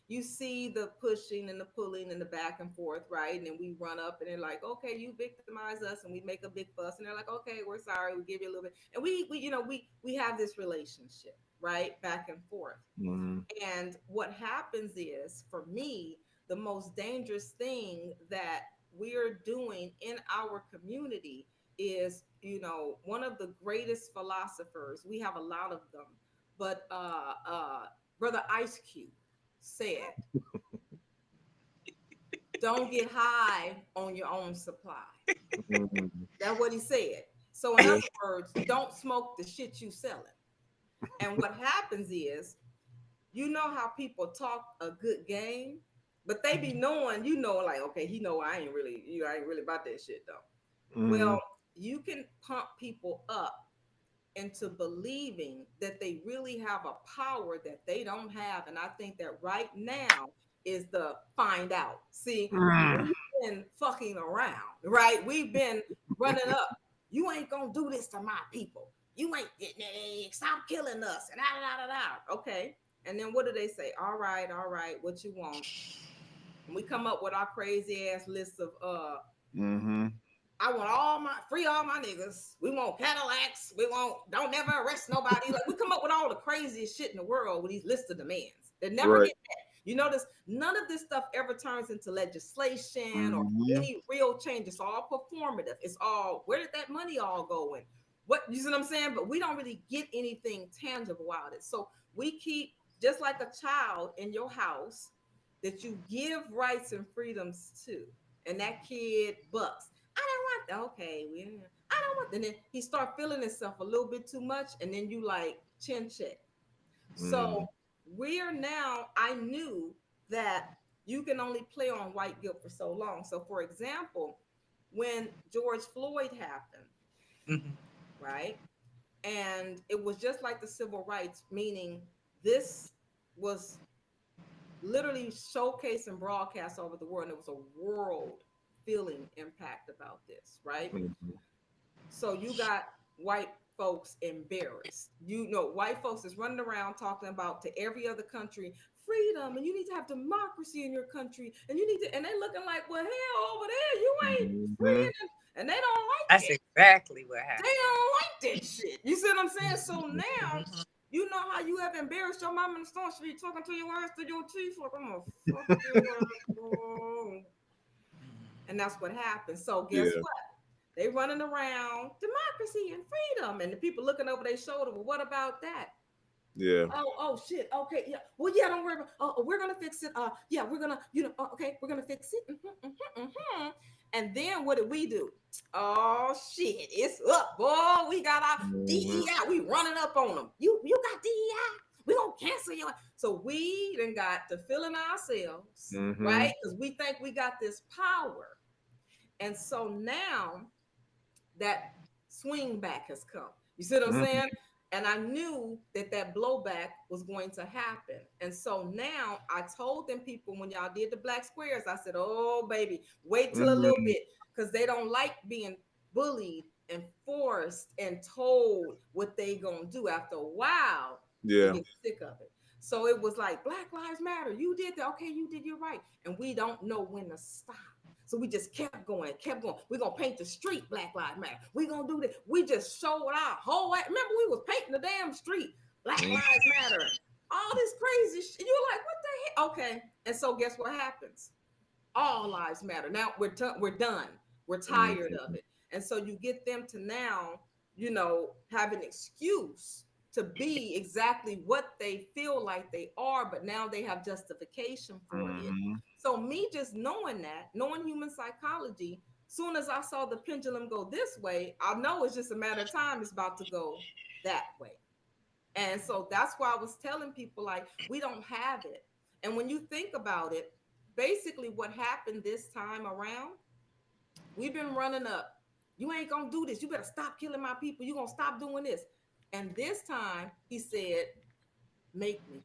You see the pushing and the pulling and the back and forth, right? And then we run up and they're like, okay, you victimize us, and we make a big fuss, and they're like, okay, we're sorry, we give you a little bit. And we have this relationship, right? Back and forth. mm, And what happens is, for me, the most dangerous thing that we're doing in our community is, one of the greatest philosophers, we have a lot of them, but Brother Ice Cube said, don't get high on your own supply. mm, That's what he said. So, in yeah. other words, don't smoke the shit you selling. And what happens is, how people talk a good game, but they be knowing, like, okay, he know I ain't really about that shit though. Well, Mm, you can pump people up into believing that they really have a power that they don't have. And I think that right now is the find out. See, we've been fucking around, right? We've been running up. You ain't gonna do this to my people. You ain't stop killing us. And da, da, da, da. Okay. And then what do they say? All right, what you want? And we come up with our crazy ass list of Mm-hmm. I want all my niggas. We want Cadillacs. We want don't never arrest nobody. Like we come up with all the craziest shit in the world with these lists of demands that never Right. get met. You notice none of this stuff ever turns into legislation or Mm-hmm. any real change. It's all performative. It's all where did that money all go in? What you see what I'm saying? But we don't really get anything tangible out of it. So we keep just like a child in your house that you give rights and freedoms to, and that kid bucks. I don't want okay, I don't want. And then he start feeling himself a little bit too much, and then you like chin check. So we're now. I knew that you can only play on white guilt for so long. So, for example, when George Floyd happened, Mhm. right, and it was just like the civil rights, meaning this was literally showcased and broadcast over the world. And it was a world feeling impact about this, right? Mm-hmm. So you got white folks embarrassed. You know, white folks is running around talking about to every other country freedom, and you need to have democracy in your country, and you need to, and they looking like, well, hell, over there, you ain't Mm-hmm. free, and they don't like That's it. exactly what They happened. don't like that shit. You see what I'm saying? So now Mhm. you know how you have embarrassed your mom in the store street talking to your ass to your teeth like I'm gonna fuck your ass, boy. And that's what happens. So guess Yeah. what? They running around democracy and freedom, and the people looking over their shoulder. Well, what about that? Yeah. Oh, shit. Okay, yeah. Well, yeah. Don't worry about. Oh, we're gonna fix it. Yeah, we're gonna. Okay, we're gonna fix it. And then what did we do? Oh shit, it's up, boy. We got our Mm-hmm. DEI. We running up on them. You got DEI. We gonna cancel your. So we then got to feeling ourselves, Mm-hmm. right? Because we think we got this power, and so now that swing back has come. You see what I'm Mm-hmm. saying? And I knew that that blowback was going to happen. And so now I told them people when y'all did the black squares, I said, oh, baby, wait till a little Mm-hmm. bit because they don't like being bullied and forced and told what they going to do. After a while, they Yeah. get sick of it. So it was like, Black Lives Matter. You did that. Okay, you did. You're right. And we don't know when to stop. So we just kept going, kept going. We're gonna paint the street Black Lives Matter. We're gonna do this. We just showed our whole remember we was painting the damn street Black Lives Matter. All this crazy shit. You're like, what the heck? Okay. And so guess what happens? All lives matter. Now we're done. We're tired of Mm-hmm. it. And so you get them to now, have an excuse to be exactly what they feel like they are, but now they have justification for it. Mm-hmm. So me just knowing that, knowing human psychology, soon as I saw the pendulum go this way, I know it's just a matter of time it's about to go that way. And so that's why I was telling people like we don't have it. And when you think about it, basically what happened this time around, we've been running up. You ain't gonna do this. You better stop killing my people. You gonna stop doing this. And this time he said, make me.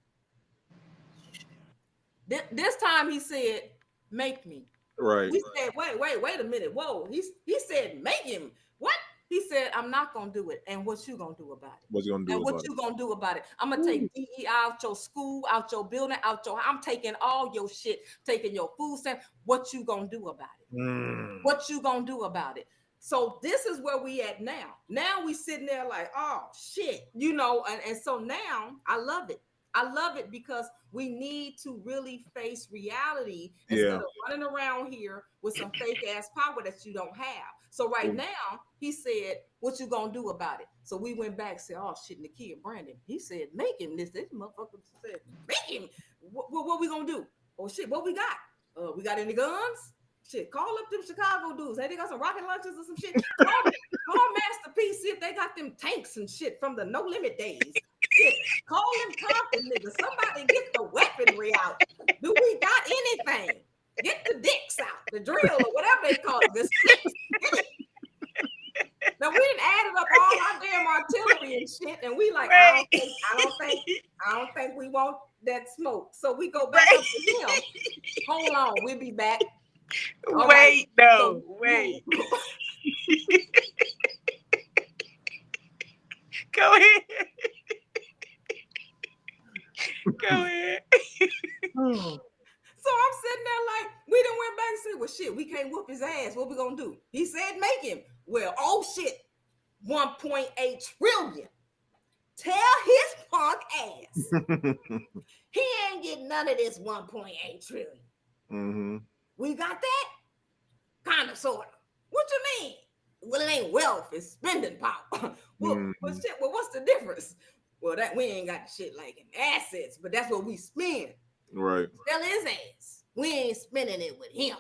This time he said, make me. Right. We said, wait a minute. Whoa. He said, make him. What? He said, I'm not gonna do it. And what you gonna do about it? What's he gonna do And what about it? you gonna do about it? I'm gonna Ooh. take DEI out your school, out your building, I'm taking all your shit, taking your food stamp. What you gonna do about it? Mm. What you gonna do about it? So this is where we at now. Now we sitting there like, oh shit, and so now I love it. I love it because we need to really face reality instead Yeah. of running around here with some fake ass power that you don't have. So right Ooh. now, he said, what you gonna do about it? So we went back and said, oh shit, Nakia Brandon. He said, make him this. This motherfucker said, make him. What we gonna do? Oh shit, what we got? We got any guns? Shit, call up them Chicago dudes. Hey, they got some rocket launchers or some shit. Call Masterpiece, see if they got them tanks and shit from the No Limit days. Shit, call them Compton niggas. Somebody get the weaponry out. Do we got anything? Get the dicks out, the drill or whatever they call it, the sticks. Get it. So we done added up all our damn artillery and shit, and we like, Right. I don't think we want that smoke. So we go back up to him. Hold on, we'll be back. All right. Wait, no, So wait. Go ahead. Go ahead. So I'm sitting there like, we done went back and said, well, shit, we can't whoop his ass. What we gonna do? He said, make him. Well, oh shit, 1.8 trillion. Tell his punk ass he ain't getting none of this 1.8 trillion. Mm-hmm. We got that? Kind of, sort of. What you mean? Well, it ain't wealth, it's spending power. Well, shit, well, what's the difference? Well, that we ain't got shit like in assets, but that's what we spend. Right. Tell his ass. We ain't spending it with him.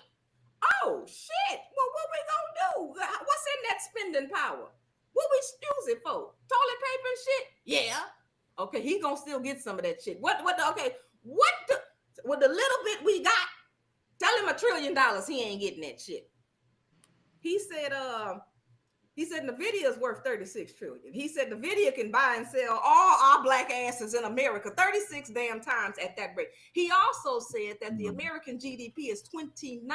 Oh shit. Well, what we gonna do? What's in that spending power? What we use it for? Toilet paper and shit? Yeah. Okay, he gonna still get some of that shit. What with the little bit we got, tell him $1 trillion, he ain't getting that shit. He said Nvidia is worth 36 trillion. He said Nvidia can buy and sell all our black asses in America 36 damn times at that rate. He also said that the American GDP is 29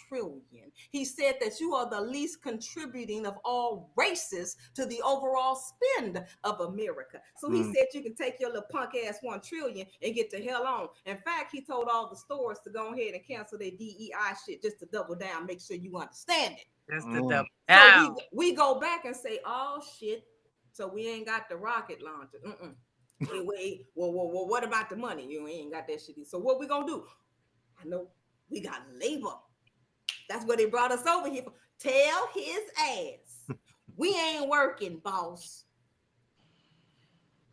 trillion. He said that you are the least contributing of all races to the overall spend of America. So he said you can take your little punk ass 1 trillion and get the hell on. In fact, he told all the stores to go ahead and cancel their DEI shit just to double down, make sure you understand it. That's the double. So we go back and say, oh shit, so we ain't got the rocket launcher. Wait, well, what about the money? You ain't got that shit. So what we gonna do? I know we got labor. That's what they brought us over here for. Tell his ass, we ain't working, boss.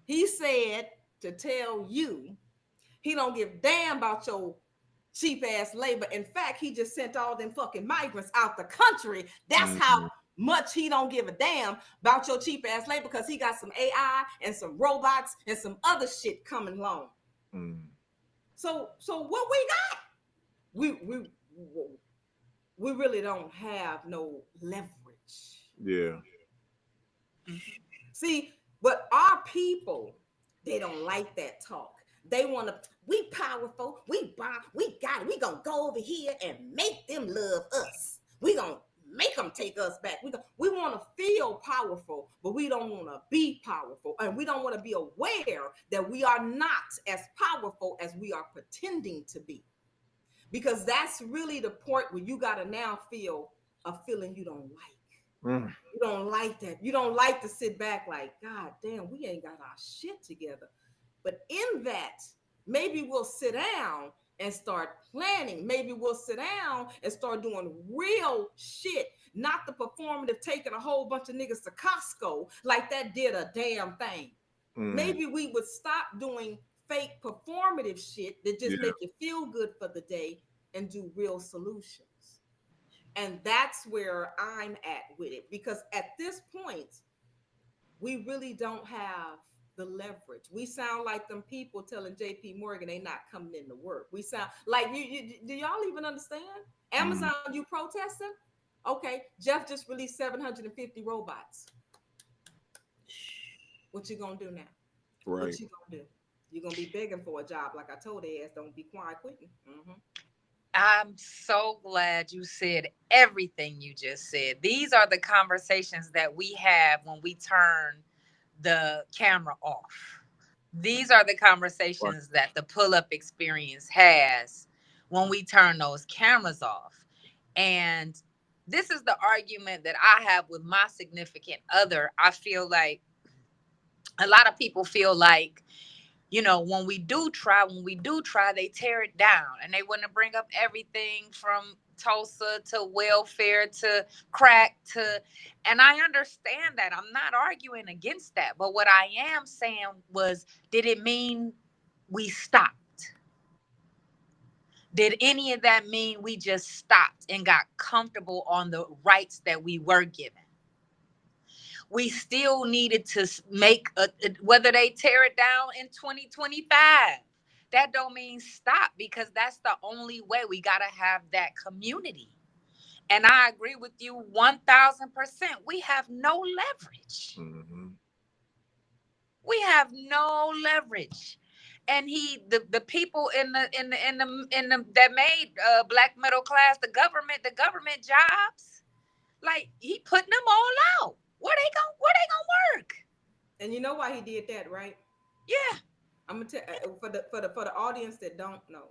He said to tell you, he don't give a damn about your cheap ass labor. In fact, he just sent all them fucking migrants out the country. That's how much he don't give a damn about your cheap ass labor, because he got some AI and some robots and some other shit coming along. So what we got? We really don't have no leverage. Yeah. See, but our people, they don't like that talk. They want to, we powerful, we got it. We gonna go over here and make them love us. We gonna make them take us back. We want to feel powerful, but we don't want to be powerful. And we don't want to be aware that we are not as powerful as we are pretending to be. Because that's really the point where you got to now feel a feeling you don't like. You don't like that. You don't like to sit back like, God damn, we ain't got our shit together. But in that, maybe we'll sit down and start planning. Maybe we'll sit down and start doing real shit, not the performative, taking a whole bunch of niggas to Costco like that did a damn thing. Maybe we would stop doing fake performative shit that just make you feel good for the day and do real solutions. And that's where I'm at with it, because at this point, we really don't have the leverage. We sound like them people telling JP Morgan they not coming into work. We sound like you do y'all even understand? Amazon, you protesting? Okay, Jeff just released 750 robots. What you gonna do now? Right. What you gonna do? You're gonna be begging for a job, like I told their ass, don't be quiet quitting. I'm so glad you said everything you just said. These are the conversations that we have when we turn the camera off. These are the conversations that the pull-up experience has when we turn those cameras off. And this is the argument that I have with my significant other. I feel like a lot of people feel like, you know, when we do try, they tear it down, and they want to bring up everything from Tulsa to welfare to crack to, and I understand that. I'm not arguing against that. But what I am saying was, did it mean we stopped? Did any of that mean we just stopped and got comfortable on the rights that we were given? We still needed to make whether they tear it down in 2025. That don't mean stop, because that's the only way. We got to have that community. And I agree with you 1000%. We have no leverage. Mm-hmm. We have no leverage. And the people in the that made black middle class, the government jobs, like he putting them all out. Where they gonna work? And you know why he did that, right? Yeah. I'm gonna tell for the audience that don't know.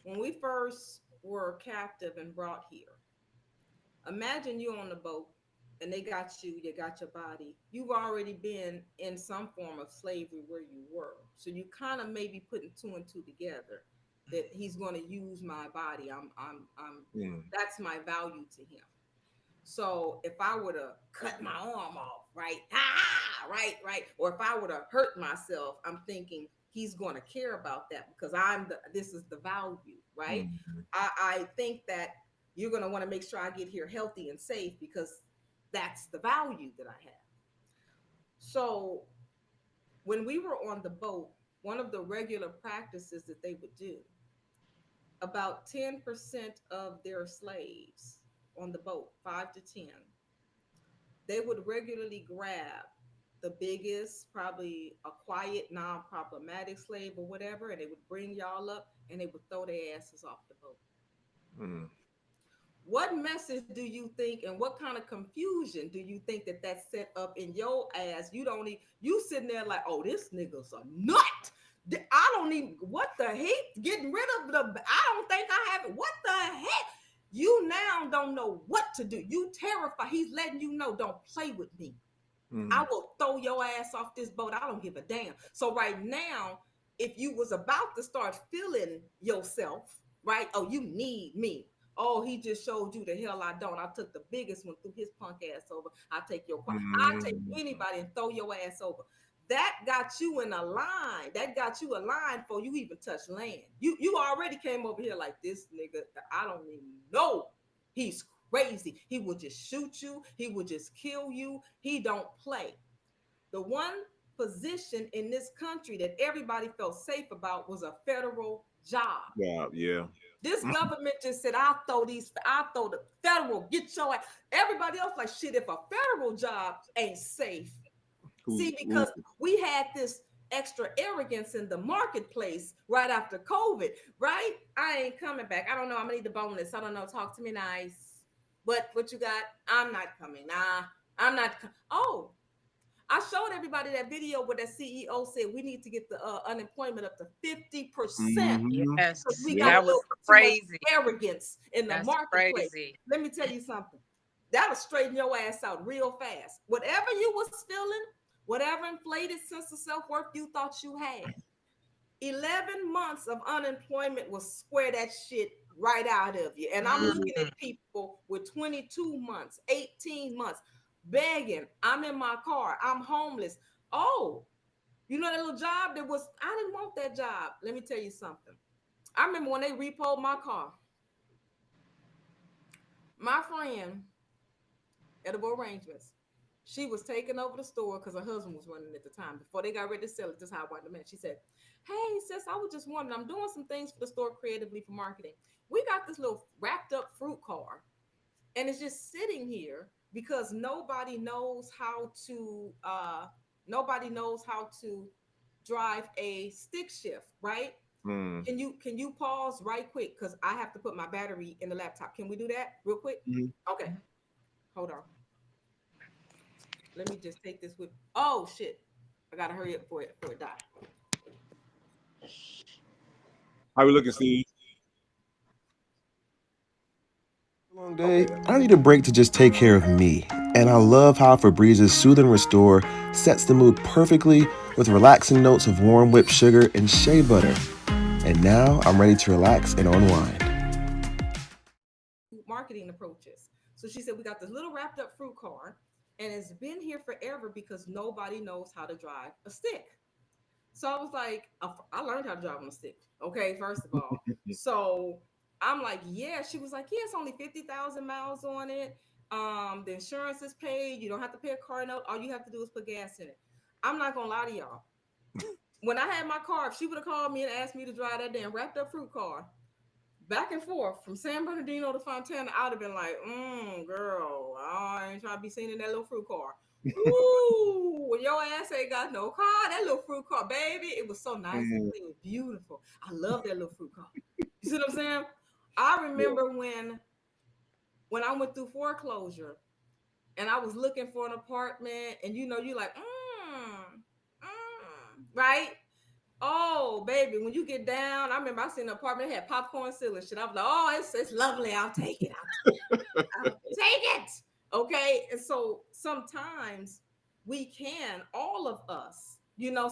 When we first were captive and brought here, imagine you on the boat and they got you, you got your body. You've already been in some form of slavery where you were. So you kind of maybe putting two and two together that he's going to use my body. I'm Mm. that's my value to him. So if I were to cut my arm off, right, right, or if I were to hurt myself, I'm thinking he's going to care about that because this is the value, right? Mm. I think that you're going to want to make sure I get here healthy and safe because that's the value that I have. So when we were on the boat, one of the regular practices that they would do, about 10% of their slaves on the boat, 5 to 10, they would regularly grab the biggest, probably a quiet, non-problematic slave or whatever, and they would bring y'all up and they would throw their asses off the boat. Mm. What message do you think, and what kind of confusion do you think that set up in your ass? You sitting there like, oh, this nigga's a nut. I don't even, what the heck? Getting rid of I don't think I have it. What the heck? You now don't know what to do. You terrified. He's letting you know, don't play with me. I Mm. will throw your ass off this boat. I don't give a damn. So right now, if you was about to start feeling yourself, right? Oh, you need me. Oh, he just showed you the hell I don't. I took the biggest one, threw his punk ass over. I take your quiet. I take Mm. anybody and throw your ass over. That got you in a line. That got you a line before you even touch land. You already came over here like this nigga. I don't even know. He's crazy. He will just shoot you. He will just kill you. He don't play. The one position in this country that everybody felt safe about was a federal job. Yeah, yeah. This government just said, I throw the federal, get your ass. Everybody else like, shit, if a federal job ain't safe. See, because we had this extra arrogance in the marketplace right after COVID, right? I ain't coming back. I don't know. I'm gonna need the bonus. I don't know. Talk to me nice. What you got? I'm not coming. Nah, I'm not. Oh, I showed everybody that video where that CEO said we need to get the unemployment up to 50%. Mm-hmm. Because Yes. we Yep. got a That was little too much crazy. arrogance in the That's marketplace. crazy. Let me tell you something. That'll straighten your ass out real fast. Whatever you was feeling, whatever inflated sense of self-worth you thought you had, 11 months of unemployment will square that shit right out of you. And I'm looking Mm. at people with 22 months, 18 months, begging. I'm in my car. I'm homeless. Oh, you know that little job I didn't want that job. Let me tell you something. I remember when they repoed my car. My friend, Edible Arrangements, she was taking over the store because her husband was running at the time. Before they got ready to sell it, this is how I wanted to mention. She said, hey, sis, I was just wondering, I'm doing some things for the store creatively for marketing. We got this little wrapped up fruit car, and it's just sitting here because nobody knows how to drive a stick shift, right? Mm. Can you pause right quick? Because I have to put my battery in the laptop. Can we do that real quick? Mhm. Okay, hold on. Let me just take this with. Oh shit! I gotta hurry up before it die. How we looking, Steve? Long day, I need a break to just take care of me. And I love how Febrez's Soothe and Restore sets the mood perfectly with relaxing notes of warm whipped sugar and shea butter. And now I'm ready to relax and unwind. Marketing approaches. So she said we got this little wrapped up fruit car, and it's been here forever because nobody knows how to drive a stick. So I was like, I learned how to drive on a stick. Okay, first of all. So I'm like, yeah. She was like, yeah, it's only 50,000 miles on it. The insurance is paid. You don't have to pay a car note. All you have to do is put gas in it. I'm not gonna lie to y'all. When I had my car, if she would have called me and asked me to drive that damn wrapped up fruit car, back and forth from San Bernardino to Fontana. I'd have been like, girl, I ain't trying to be seen in that little fruit car. Ooh, when your ass ain't got no car, that little fruit car, baby, it was so nice and Mm, clean, beautiful. I love that little fruit car. You see what I'm saying? I yeah. remember when I went through foreclosure and I was looking for an apartment, and you like, right? Oh, baby, when you get down, I remember I seen an apartment that had popcorn ceiling shit. I was like, oh, it's lovely. I'll take it. I'll take it. Okay. And so sometimes we can, all of us,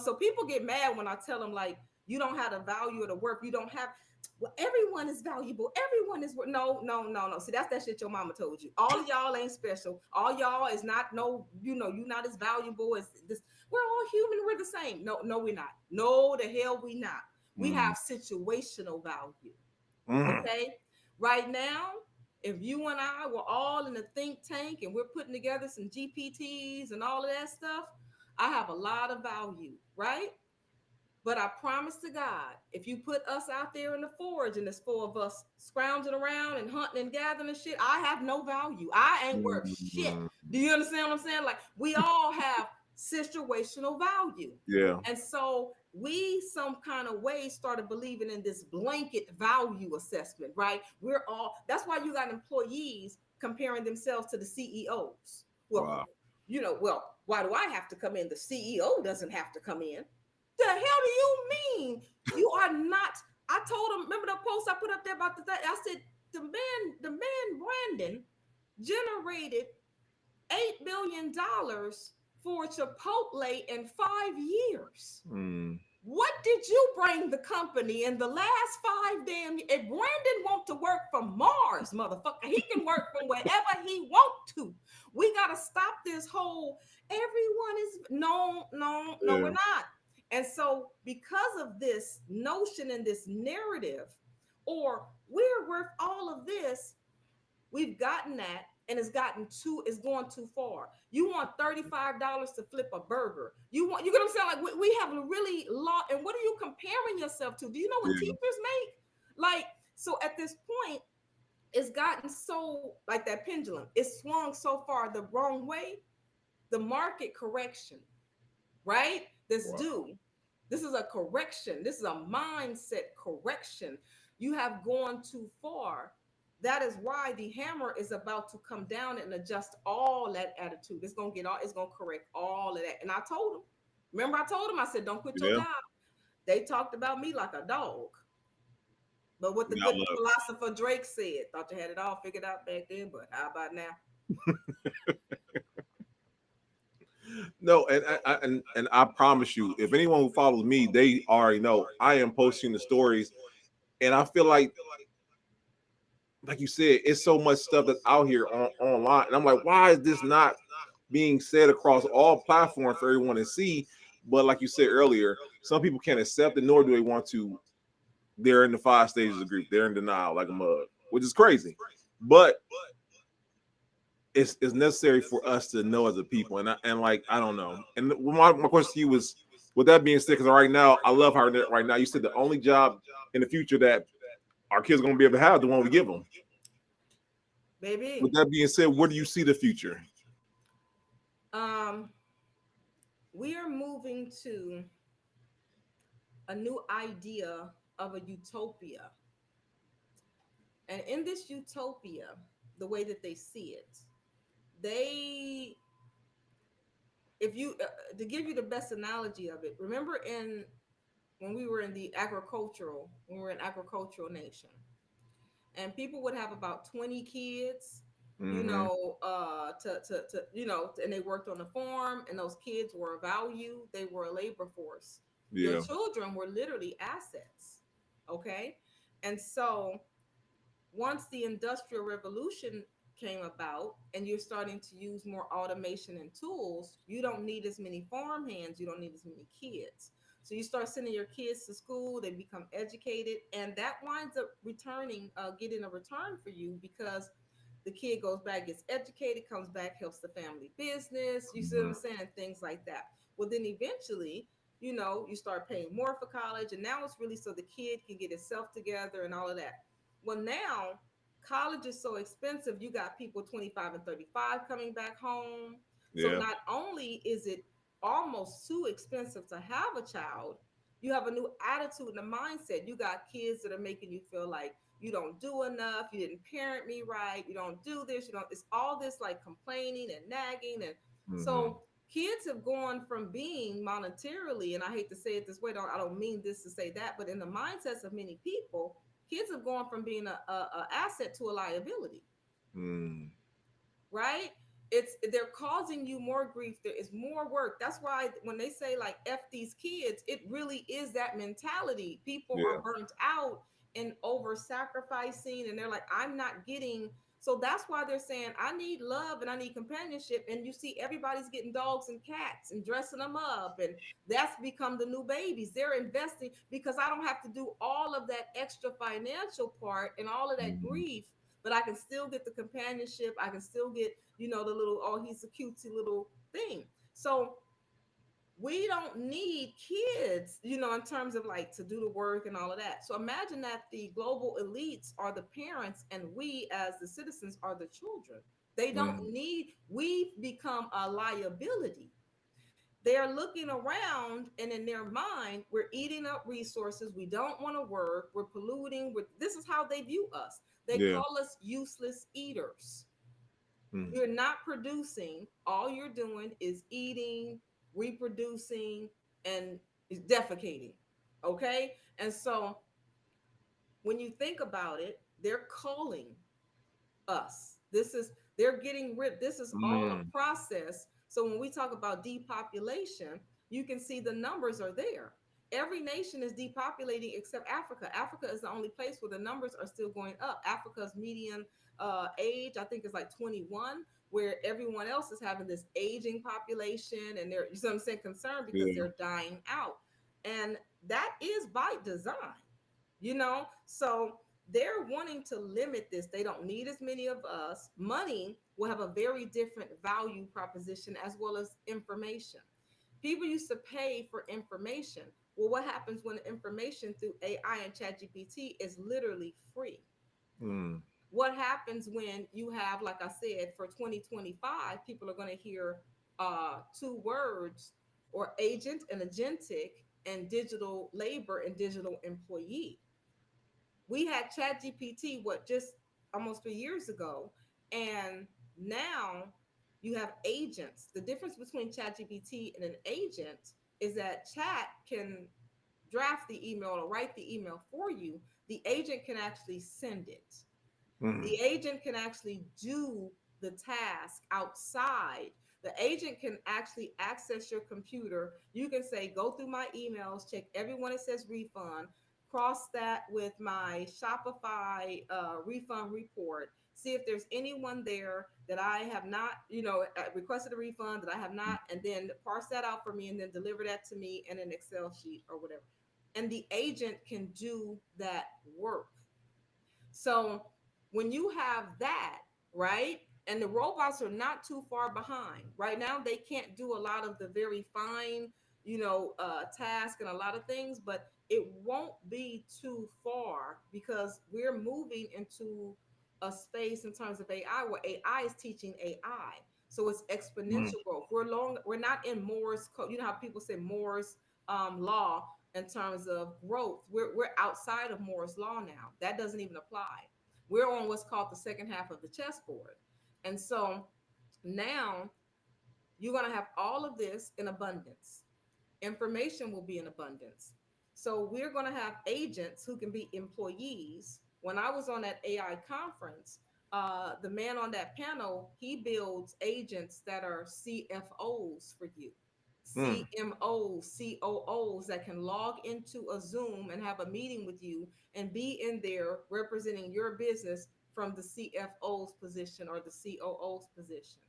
so people get mad when I tell them, like, you don't have the value of the work. You don't have, well, everyone is valuable. Everyone is, no, no, no, no. See, that's that shit your mama told you. All of y'all ain't special. All y'all is not, no, you're not as valuable as this. We're all human. We're the same. No, no, we're not. No, the hell we not. We Mm, have situational value. mm, Okay. Right now, if you and I were all in a think tank and we're putting together some GPTs and all of that stuff, I have a lot of value, right? But I promise to God, if you put us out there in the forge and there's four of us scrounging around and hunting and gathering and shit, I have no value. I ain't worth shit. mm. Do you understand what I'm saying? Like, we all have situational value. Yeah. And so we some kind of way started believing in this blanket value assessment, right? We're all, that's why you got employees comparing themselves to the CEOs. Well, Wow. well, why do I have to come in? The CEO doesn't have to come in. The hell do you mean? You are not. I told him, remember the post I put up there about the thing? I said, the man Brandon generated $8 billion for Chipotle in 5 years. Mm, What did you bring the company in the last 5 damn years? If Brandon want to work from Mars, motherfucker, he can work from wherever he want to. We got to stop this whole, everyone is, no, we're yeah. not. And so because of this notion and this narrative, or we're worth all of this, we've gotten that, and it's going too far. You want $35 to flip a burger. You get what I'm saying? Like, we have a really lot. And what are you comparing yourself to? Do you know what Yeah. teachers make? Like, so at this point, it's gotten so, like that pendulum, it's swung so far the wrong way. The market correction, right? This Wow. due. This is a correction. This is a mindset correction. You have gone too far. That is why the hammer is about to come down and adjust all that attitude. It's gonna correct all of that. And I told him, remember, I told him, I said, don't quit your Yeah. job. They talked about me like a dog. But what the Yeah, I good love. philosopher Drake said, thought you had it all figured out back then, but how about now? No, and I promise you, if anyone who follows me, they already know I am posting the stories, and I feel like you said, it's so much stuff that's out here online, and I'm like, why is this not being said across all platforms for everyone to see? But like you said earlier, some people can't accept it, nor do they want to. They're in the 5 stages of grief. They're in denial, like a mug, which is crazy. But it's necessary for us to know as a people, and like I don't know. And my question to you was, with that being said, because right now I love how right now you said the only job in the future that our kids are going to be able to have the one we give them. With Baby, that being said, where do you see the future? um, we are moving to a new idea of a utopia. And in this utopia, the way that they see it, they, if you, to give you the best analogy of it, remember when we were in when we were an agricultural nation, and people would have about 20 kids, Mm-hmm. and they worked on the farm, and those kids were a value. They were a labor force. Your Yeah. children were literally assets. Okay. And so once the industrial revolution came about and you're starting to use more automation and tools, you don't need as many farm hands, you don't need as many kids. So you start sending your kids to school, they become educated, and that winds up getting a return for you, because the kid goes back, gets educated, comes back, helps the family business. You see what Mm-hmm. I'm saying? Things like that. Well, then eventually, you start paying more for college, and now it's really so the kid can get himself together and all of that. Well, now college is so expensive. You got people 25 and 35 coming back home. So Yeah. not only is it almost too expensive to have a child, you have a new attitude and a mindset. You got kids that are making you feel like you don't do enough, you didn't parent me right, you don't do this, you don't, it's all this like complaining and nagging. And Mm-hmm. so kids have gone from being monetarily, and I hate to say it this way, I don't mean this to say that, but in the mindsets of many people, kids have gone from being a asset to a liability, Mm. right? It's they're causing you more grief. There is more work. That's why when they say like F these kids, it really is that mentality. People are Yeah. burnt out and over sacrificing, and they're like, I'm not getting. So that's why they're saying I need love and I need companionship. And you see everybody's getting dogs and cats and dressing them up, and that's become the new babies. They're investing because I don't have to do all of that extra financial part and all of that Mm-hmm. grief, but I can still get the companionship. I can still get, the little, oh, he's a cutesy little thing. So we don't need kids, in terms of like to do the work and all of that. So imagine that the global elites are the parents and we as the citizens are the children. They don't Mm-hmm. need, we've become a liability. They're looking around and in their mind, we're eating up resources. We don't want to work. We're polluting. This is how they view us. They Yeah. call us useless eaters. Mm. You're not producing. All you're doing is eating, reproducing, and defecating. Okay. And so when you think about it, they're calling us. They're getting rid, this is all Mm. a process. So when we talk about depopulation, you can see the numbers are there. Every nation is depopulating except Africa. Africa is the only place where the numbers are still going up. Africa's median age, I think, is like 21, where everyone else is having this aging population, and they're, you see what I'm saying, concerned because Yeah. they're dying out. And that is by design. So they're wanting to limit this. They don't need as many of us. Money will have a very different value proposition as well as information. People used to pay for information. Well, what happens when information through AI and ChatGPT is literally free? Mm. What happens when you have, like I said, for 2025, people are going to hear two words, or agent and agentic, and digital labor and digital employee. We had chat gpt, what, just almost 3 years ago, and now you have agents. The difference between chat gpt and an agent is that chat can draft the email or write the email for you. The agent can actually send it. Mm. The agent can actually do the task outside. The agent can actually access your computer. You can say, go through my emails, check everyone that says refund, cross that with my Shopify refund report, see if there's anyone there that I have not, requested a refund that I have not, and then parse that out for me and then deliver that to me in an Excel sheet or whatever. And the agent can do that work. So when you have that, right, and the robots are not too far behind. Right now, they can't do a lot of the very fine, task and a lot of things, but it won't be too far because we're moving into a space in terms of AI where AI is teaching AI. So it's Mm. exponential growth. We're not in Moore's code. You know how people say Moore's law in terms of growth. We're outside of Moore's law now. That doesn't even apply. We're on what's called the second half of the chessboard. And so now you're going to have all of this in abundance. Information will be in abundance. So we're going to have agents who can be employees. When I was on that AI conference, the man on that panel, he builds agents that are CFOs for you. Mm. CMOs, COOs that can log into a Zoom and have a meeting with you and be in there representing your business from the CFO's position or the COO's position.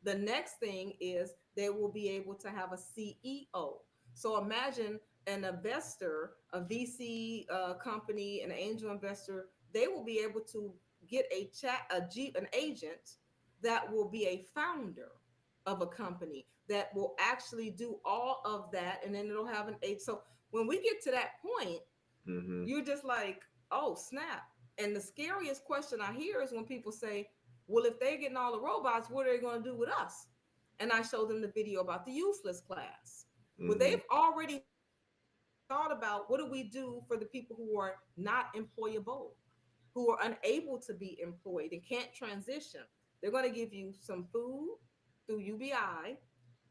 The next thing is they will be able to have a CEO. So imagine an investor, a VC company, an angel investor, they will be able to get an agent that will be a founder of a company that will actually do all of that, and then it'll have an age. So when we get to that point, Mm-hmm. you're just like, oh snap! And the scariest question I hear is when people say, well, if they're getting all the robots, what are they going to do with us? And I show them the video about the useless class, where they've Mm-hmm. already thought about what do we do for the people who are not employable, who are unable to be employed and can't transition. They're going to give you some food through UBI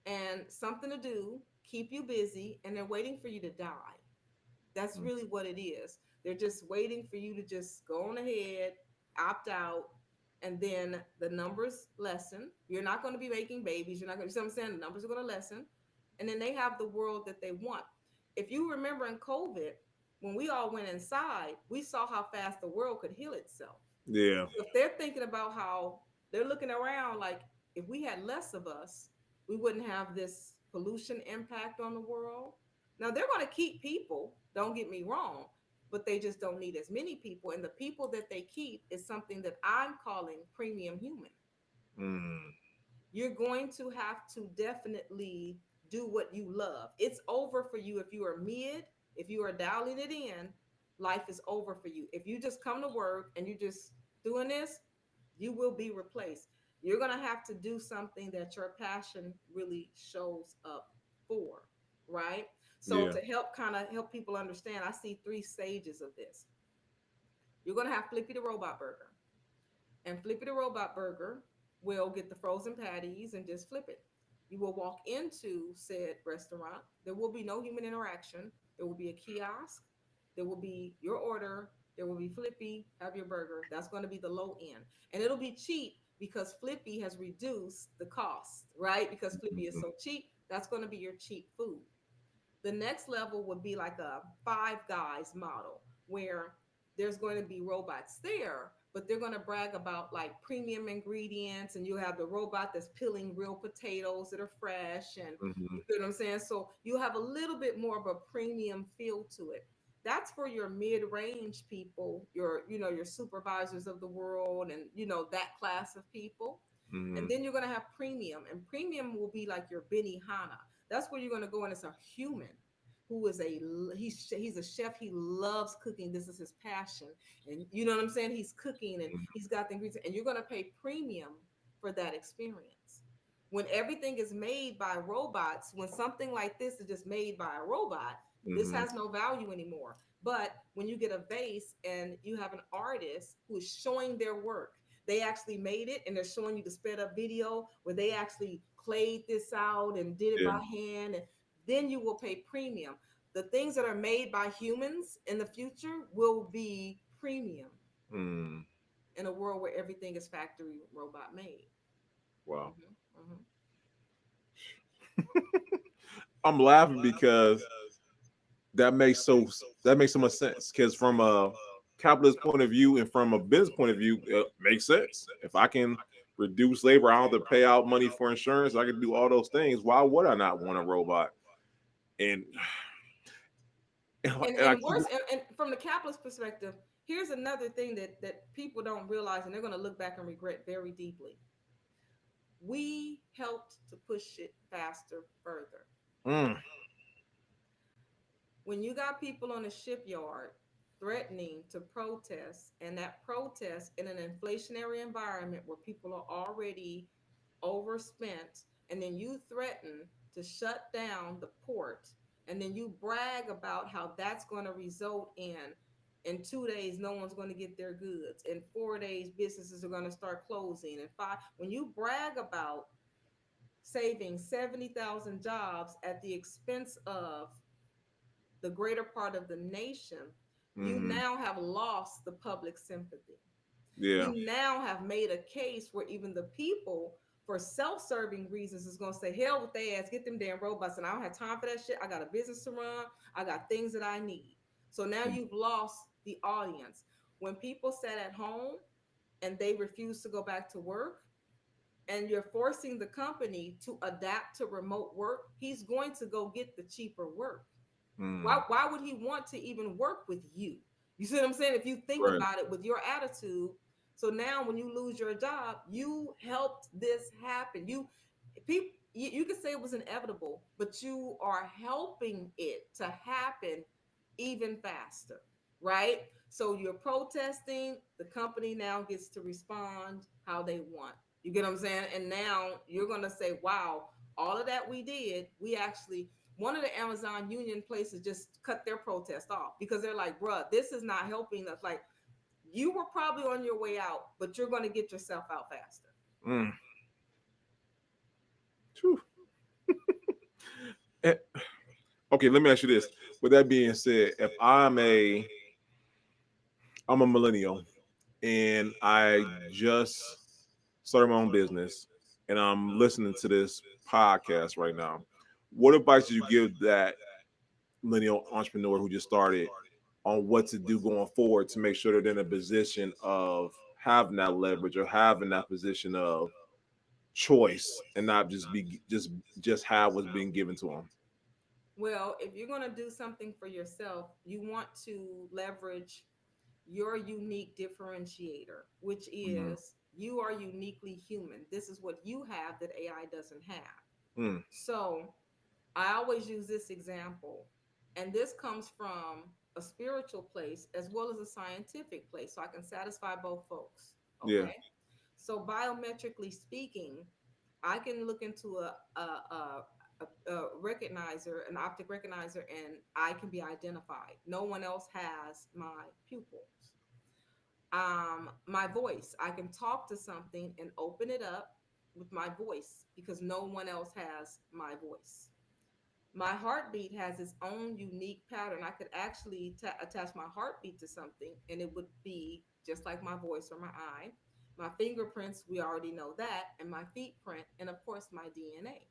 and something to do, keep you busy, and they're waiting for you to die. That's really what it is. They're just waiting for you to just go on ahead, opt out, and then the numbers lessen. You're not going to be making babies. You're not going to, you see what I'm saying? The numbers are going to lessen. And then they have the world that they want. If you remember in COVID, when we all went inside, we saw how fast the world could heal itself. Yeah. So if they're thinking about how they're looking around, like if we had less of us, we wouldn't have this pollution impact on the world. Now they're going to keep people, don't get me wrong, but they just don't need as many people. And the people that they keep is something that I'm calling premium human. Mm. You're going to have to definitely do what you love. It's over for you if you are mid, if you are dialing it in, life is over for you. If you just come to work and you're just doing this, you will be replaced. You're going to have to do something that your passion really shows up for, right? So Yeah. to help kind of help people understand, I see three stages of this. You're going to have Flippy the Robot Burger. And Flippy the Robot Burger will get the frozen patties and just flip it. You will walk into said restaurant. There will be no human interaction. There will be a kiosk. There will be your order. There will be Flippy, have your burger. That's going to be the low end. And it'll be cheap because Flippy has reduced the cost, right? Because Flippy is Mhm. so cheap, that's going to be your cheap food. The next level would be like a Five Guys model where there's going to be robots there, but they're going to brag about like premium ingredients, and you have the robot that's peeling real potatoes that are fresh, and Mhm. you know what I'm saying. So you have a little bit more of a premium feel to it. That's for your mid-range people, your your supervisors of the world, and that class of people. And Mhm. then you're going to have premium, and premium will be like your Benny Hanna. That's where you're going to go, and it's a human who is he's a chef. He loves cooking. This is his passion, and you know what I'm saying. He's cooking, and he's got the ingredients, and you're going to pay premium for that experience. When everything is made by robots, when something like this is just made by a robot, this Mhm. has no value anymore. But when you get a vase and you have an artist who is showing their work, they actually made it and they're showing you the sped up video where they actually clayed this out and did it Yeah. by hand, and then you will pay premium. The things that are made by humans in the future will be premium Mm. in a world where everything is factory robot made. Wow. Hmm. I'm laughing because that makes so much sense. Because from a capitalist point of view and from a business point of view, it makes sense. If I can reduce labor, I don't have to pay out money for insurance. I can do all those things. Why would I not want a robot? And And and I and keep worse, and from the capitalist perspective, here's another thing that people don't realize, and they're going to look back and regret very deeply. We helped to push it faster, further. mm, When you got people on the shipyard threatening to protest, and that protest in an inflationary environment where people are already overspent, and then you threaten to shut down the port, and then you brag about how that's going to result in 2 days no one's going to get their goods, in 4 days businesses are going to start closing, and five, when you brag about saving 70,000 jobs at the expense of the greater part of the nation, you mm, now have lost the public sympathy. yeah, You now have made a case where even the people, for self-serving reasons, is going to say, hell with their ass, get them damn robots, and I don't have time for that shit. I got a business to run. I got things that I need. So now you've lost the audience. When people sat at home and they refuse to go back to work, and you're forcing the company to adapt to remote work, he's going to go get the cheaper work. mm, Why would he want to even work with you? You see what I'm saying? If you think right, about it with your attitude. So now when you lose your job, you helped this happen. People, you could say it was inevitable, but you are helping it to happen even faster, right? So you're protesting, the company now gets to respond how they want. You get what I'm saying? And now you're going to say, wow, all of that we did, we actually, one of the Amazon union places just cut their protest off because they're like, bruh, this is not helping us. Like, you were probably on your way out, but you're going to get yourself out faster. Mm. Phew. Eh, Okay, let me ask you this. With that being said, if I'm a millennial and I just started my own business and I'm listening to this podcast right now, what advice do you give that millennial entrepreneur who just started on what to do going forward to make sure they're in a position of having that leverage or having that position of choice and not just have what's being given to them? Well, if you're going to do something for yourself, you want to leverage your unique differentiator, which Mm-hmm. is you are uniquely human. This is what you have that AI doesn't have. Mm. So I always use this example, and this comes from a spiritual place as well as a scientific place, so I can satisfy both folks. Yeah. Okay. So biometrically speaking, I can look into a recognizer, an optic recognizer, and I can be identified. No one else has my pupils. My voice, I can talk to something and open it up with my voice because no one else has my voice. My heartbeat has its own unique pattern. I could actually attach my heartbeat to something and it would be just like my voice or my eye. My fingerprints, we already know that, and my feet print, and of course my DNA.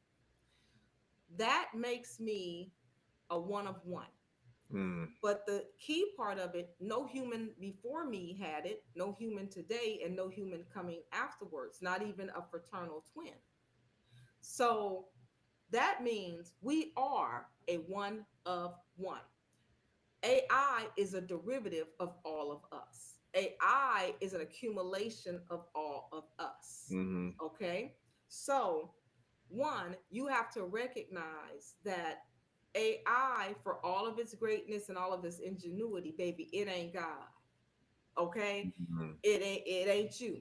That makes me a one of one. Mm. But the key part of it, no human before me had it, no human today, and no human coming afterwards, not even a fraternal twin. So that means we are a one of one. AI is a derivative of all of us. AI is an accumulation of all of us. Mm-hmm. Okay. So, one, you have to recognize that AI, for all of its greatness and all of its ingenuity, baby, it ain't God. Okay. Mm-hmm. It ain't you.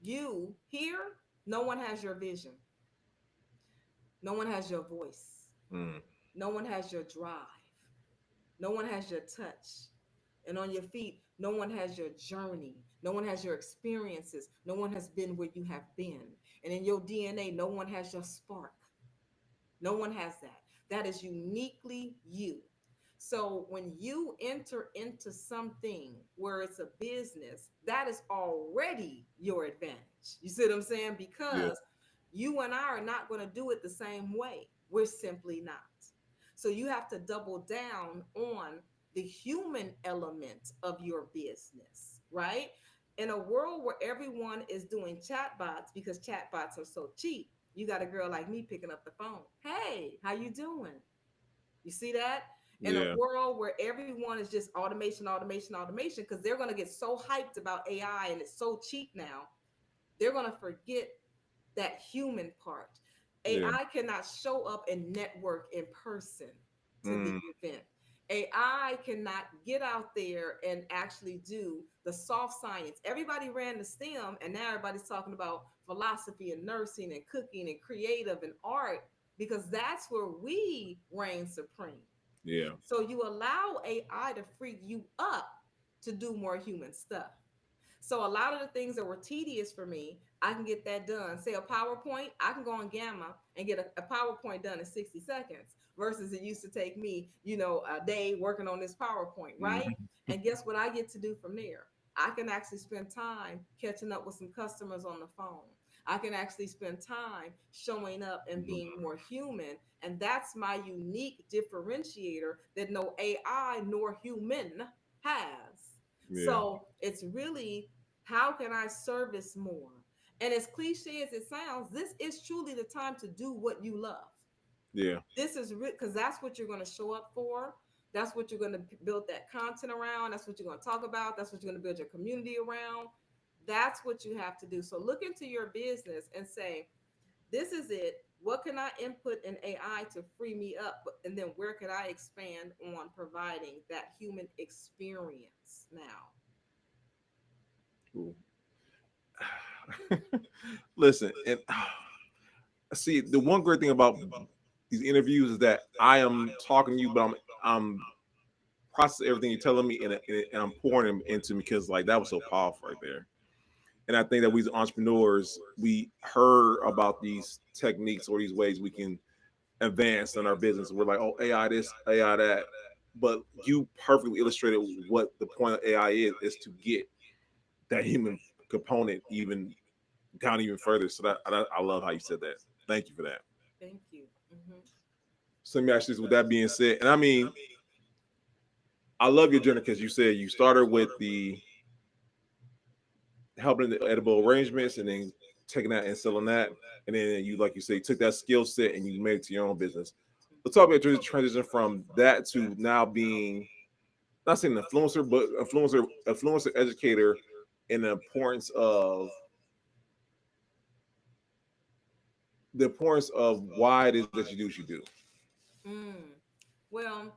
You here, no one has your vision. No one has your voice. Mm. No one has your drive. No one has your touch. And on your feet, no one has your journey. No one has your experiences. No one has been where you have been. And in your DNA, no one has your spark. No one has that. That is uniquely you. So when you enter into something where it's a business, that is already your advantage. You see what I'm saying? Yeah. Because you and I are not going to do it the same way. We're simply not. So you have to double down on the human element of your business, right? In a world where everyone is doing chatbots because chatbots are so cheap, you got a girl like me picking up the phone. Hey, how you doing? You see that? In a Yeah. world where everyone is just automation, automation, automation, because they're going to get so hyped about AI and it's so cheap now, they're going to forget that human part. Yeah. AI cannot show up and network in person to the Mm. event. AI cannot get out there and actually do the soft science. Everybody ran the STEM, and now everybody's talking about philosophy and nursing and cooking and creative and art because that's where we reign supreme. Yeah. So you allow AI to free you up to do more human stuff. So a lot of the things that were tedious for me, I can get that done. Say a PowerPoint, I can go on Gamma and get a PowerPoint done in 60 seconds versus it used to take me, a day working on this PowerPoint, right? Mm-hmm. And guess what I get to do from there? I can actually spend time catching up with some customers on the phone. I can actually spend time showing up and being more human. And that's my unique differentiator that no AI nor human has. Yeah. So it's really how can I service more? And as cliche as it sounds, this is truly the time to do what you love. Yeah. This is because that's what you're going to show up for. That's what you're going to build that content around. That's what you're going to talk about. That's what you're going to build your community around. That's what you have to do. So look into your business and say, this is it. What can I input in AI to free me up? And then where can I expand on providing that human experience now? Ooh. Listen, and see, the one great thing about these interviews is that I am talking to you, but I'm processing everything you're telling me, and I'm pouring them into me because like that was so powerful right there. And I think that we as entrepreneurs, we heard about these techniques or these ways we can advance in our business. We're like, oh, AI this, AI that. But you perfectly illustrated what the point of AI is to get that human component even down even further. So I love how you said that. Thank you for that. Thank you. Hmm. So let me ask you this, with that being said, and I mean, I love your journey because you said you started with the helping the edible arrangements and then taking that and selling that. And then you, like you say, took that skill set and you made it to your own business. Let's talk about your transition from that to now being not saying an influencer, but influencer educator, and the importance of why it is that you do what you do. Mm. Well,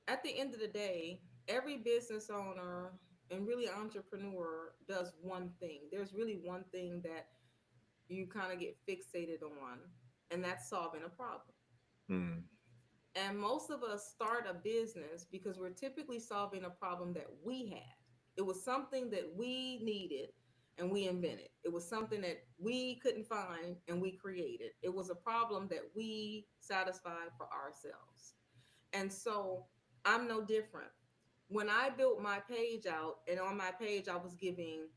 at the end of the day, every business owner and really entrepreneur does one thing. There's really one thing that you kind of get fixated on, and that's solving a problem. Mm, And most of us start a business because we're typically solving a problem that we had. It was something that we needed and we invented. It was something that we couldn't find and we created. It was a problem that we satisfied for ourselves. And so I'm no different. When I built my page out, and on my page, I was giving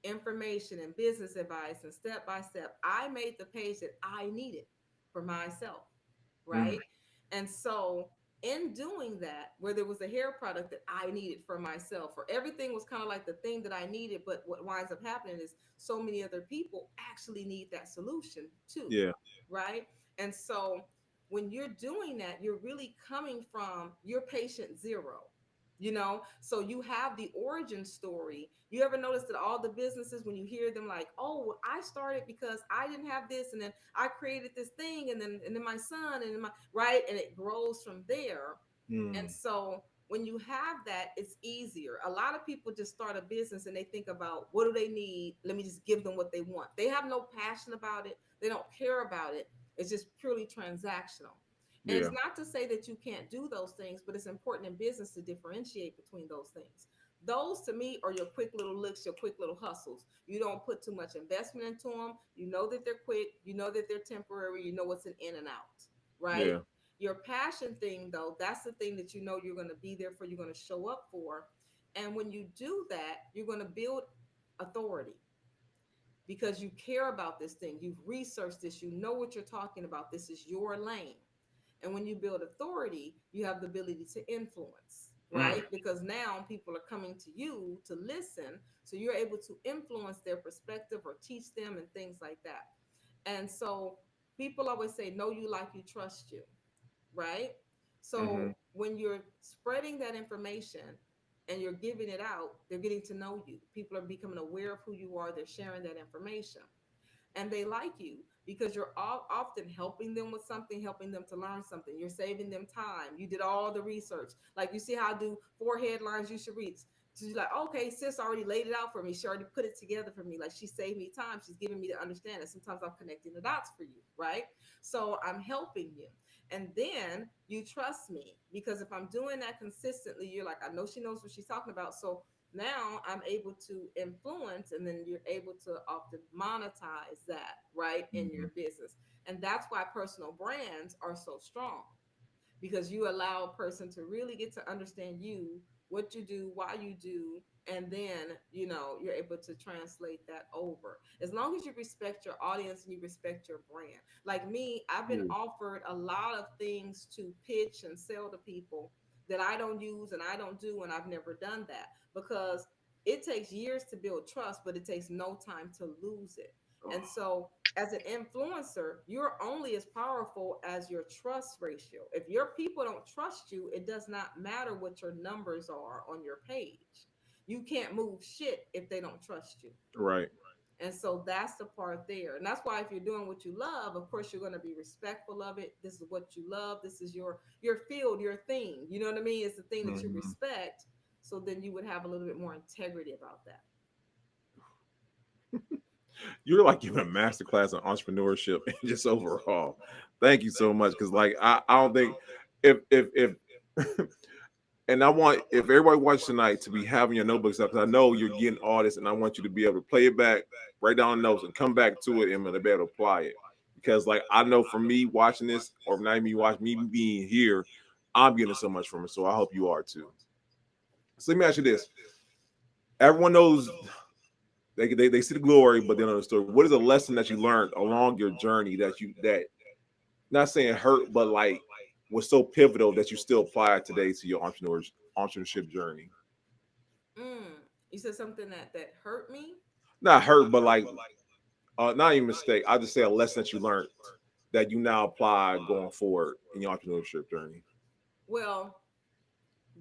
information and business advice and step by step, I made the page that I needed for myself, mm, right? And so, in doing that, where there was a hair product that I needed for myself, or everything was kind of like the thing that I needed, but what winds up happening is so many other people actually need that solution too, yeah, right? And so, when you're doing that, you're really coming from your patient zero. So you have the origin story. You ever notice that all the businesses, when you hear them like, oh, well, I started because I didn't have this, and then I created this thing, and then my son, and then my right, and it grows from there. And mm, so when you have that, it's easier. A lot of people just start a business and they think about, what do they need? Let me just give them what they want. They have no passion about it. They don't care about it. It's just purely transactional. And yeah, it's not to say that you can't do those things, but it's important in business to differentiate between those things. Those to me are your quick little licks, your quick little hustles. You don't put too much investment into them. You know that they're quick. You know that they're temporary. You know what's an in and out, right? yeah, Your passion thing, though, that's the thing that you know you're going to be there for, you're going to show up for. And when you do that, you're going to build authority because you care about this thing. You've researched this. You know what you're talking about. This is your lane. And when you build authority, you have the ability to influence, mm, right? Because now people are coming to you to listen. So you're able to influence their perspective or teach them and things like that. And so people always say, know you like you, trust you, right? mm-hmm, So when you're spreading that information and you're giving it out, they're getting to know you. People are becoming aware of who you are. They're sharing that information and they like you because you're often helping them with something, helping them to learn something. You're saving them time. You did all the research. Like you see how I do 4 headlines you should read. So you're like, okay, sis already laid it out for me. She already put it together for me. Like she saved me time. She's giving me to understand it. Sometimes I'm connecting the dots for you, right? So I'm helping you. And then you trust me because if I'm doing that consistently, you're like, I know she knows what she's talking about. So now I'm able to influence, and then you're able to often monetize that right in mm-hmm, your business. And that's why personal brands are so strong because you allow a person to really get to understand you, what you do, why you do, and then you're able to translate that over. As long as you respect your audience and you respect your brand. Like me, I've been yeah, offered a lot of things to pitch and sell to people that I don't use and I don't do, and I've never done that because it takes years to build trust, but it takes no time to lose it. And so as an influencer, you're only as powerful as your trust ratio. If your people don't trust you, it does not matter what your numbers are on your page. You can't move shit if they don't trust you. right. And so that's the part there. And that's why if you're doing what you love, of course you're going to be respectful of it. This is what you love. This is your field, your thing. You know what I mean? It's the thing that you Mhm. respect. So then you would have a little bit more integrity about that. You're like giving a master class on entrepreneurship and just overall. Thank you so much. Cause like I don't think if and I want if everybody watches tonight to be having your notebooks up, because I know you're getting all this, and I want you to be able to play it back, write down notes, and come back to it, and be able to apply it. Because like I know for me watching this, or not even watching me being here, I'm getting so much from it. So I hope you are too. So let me ask you this: everyone knows they see the glory, but they don't know the story. What is a lesson that you learned along your journey that not saying hurt, but like was so pivotal that you still apply it today to your entrepreneurship journey? Mm. You said something that hurt me. Not hurt, but like not even mistake. I'll just say a lesson that you learned that you now apply going forward in your entrepreneurship journey. Well,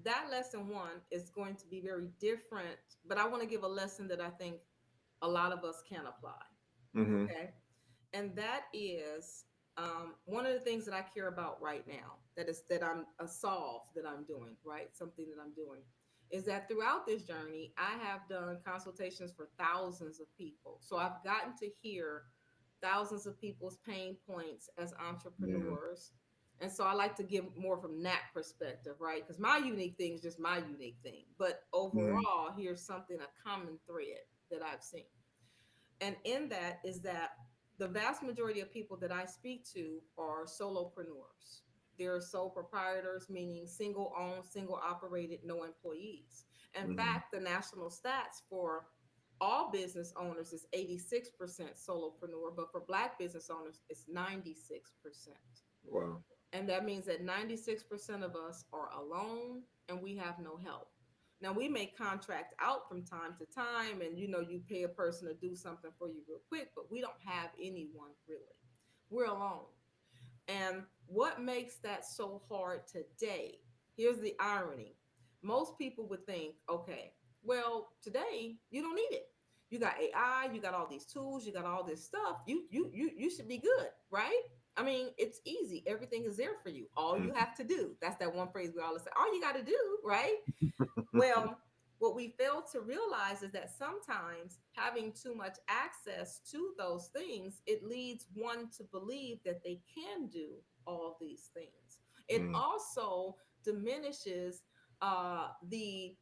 that lesson one is going to be very different, but I want to give a lesson that I think a lot of us can apply. Mm-hmm. Okay. And that is one of the things that I care about right now. That is that I'm a solve that I'm doing, right? Something that I'm doing is that throughout this journey, I have done consultations for thousands of people. So I've gotten to hear thousands of people's pain points as Yeah. entrepreneurs. And so I like to give more from that perspective, right? Because my unique thing is just my unique thing. But Mm-hmm. overall, here's something, a common thread that I've seen. And in that is that the vast majority of people that I speak to are solopreneurs. They're sole proprietors, meaning single owned, single operated, no employees. In Mm-hmm. fact, the national stats for all business owners is 86% solopreneur, but for Black business owners, it's 96%. Wow. And that means that 96% of us are alone and we have no help. Now we may contract out from time to time and you pay a person to do something for you real quick, but we don't have anyone really. We're alone. And what makes that so hard today? Here's the irony. Most people would think, okay, well, today you don't need it. You got AI, you got all these tools, you got all this stuff. You should be good, right? I mean, it's easy. Everything is there for you. All you Mm-hmm. have to do. That's that one phrase we always say. All you got to do, right? Well, what we fail to realize is that sometimes having too much access to those things, it leads one to believe that they can do all these things. It Mm-hmm. also diminishes the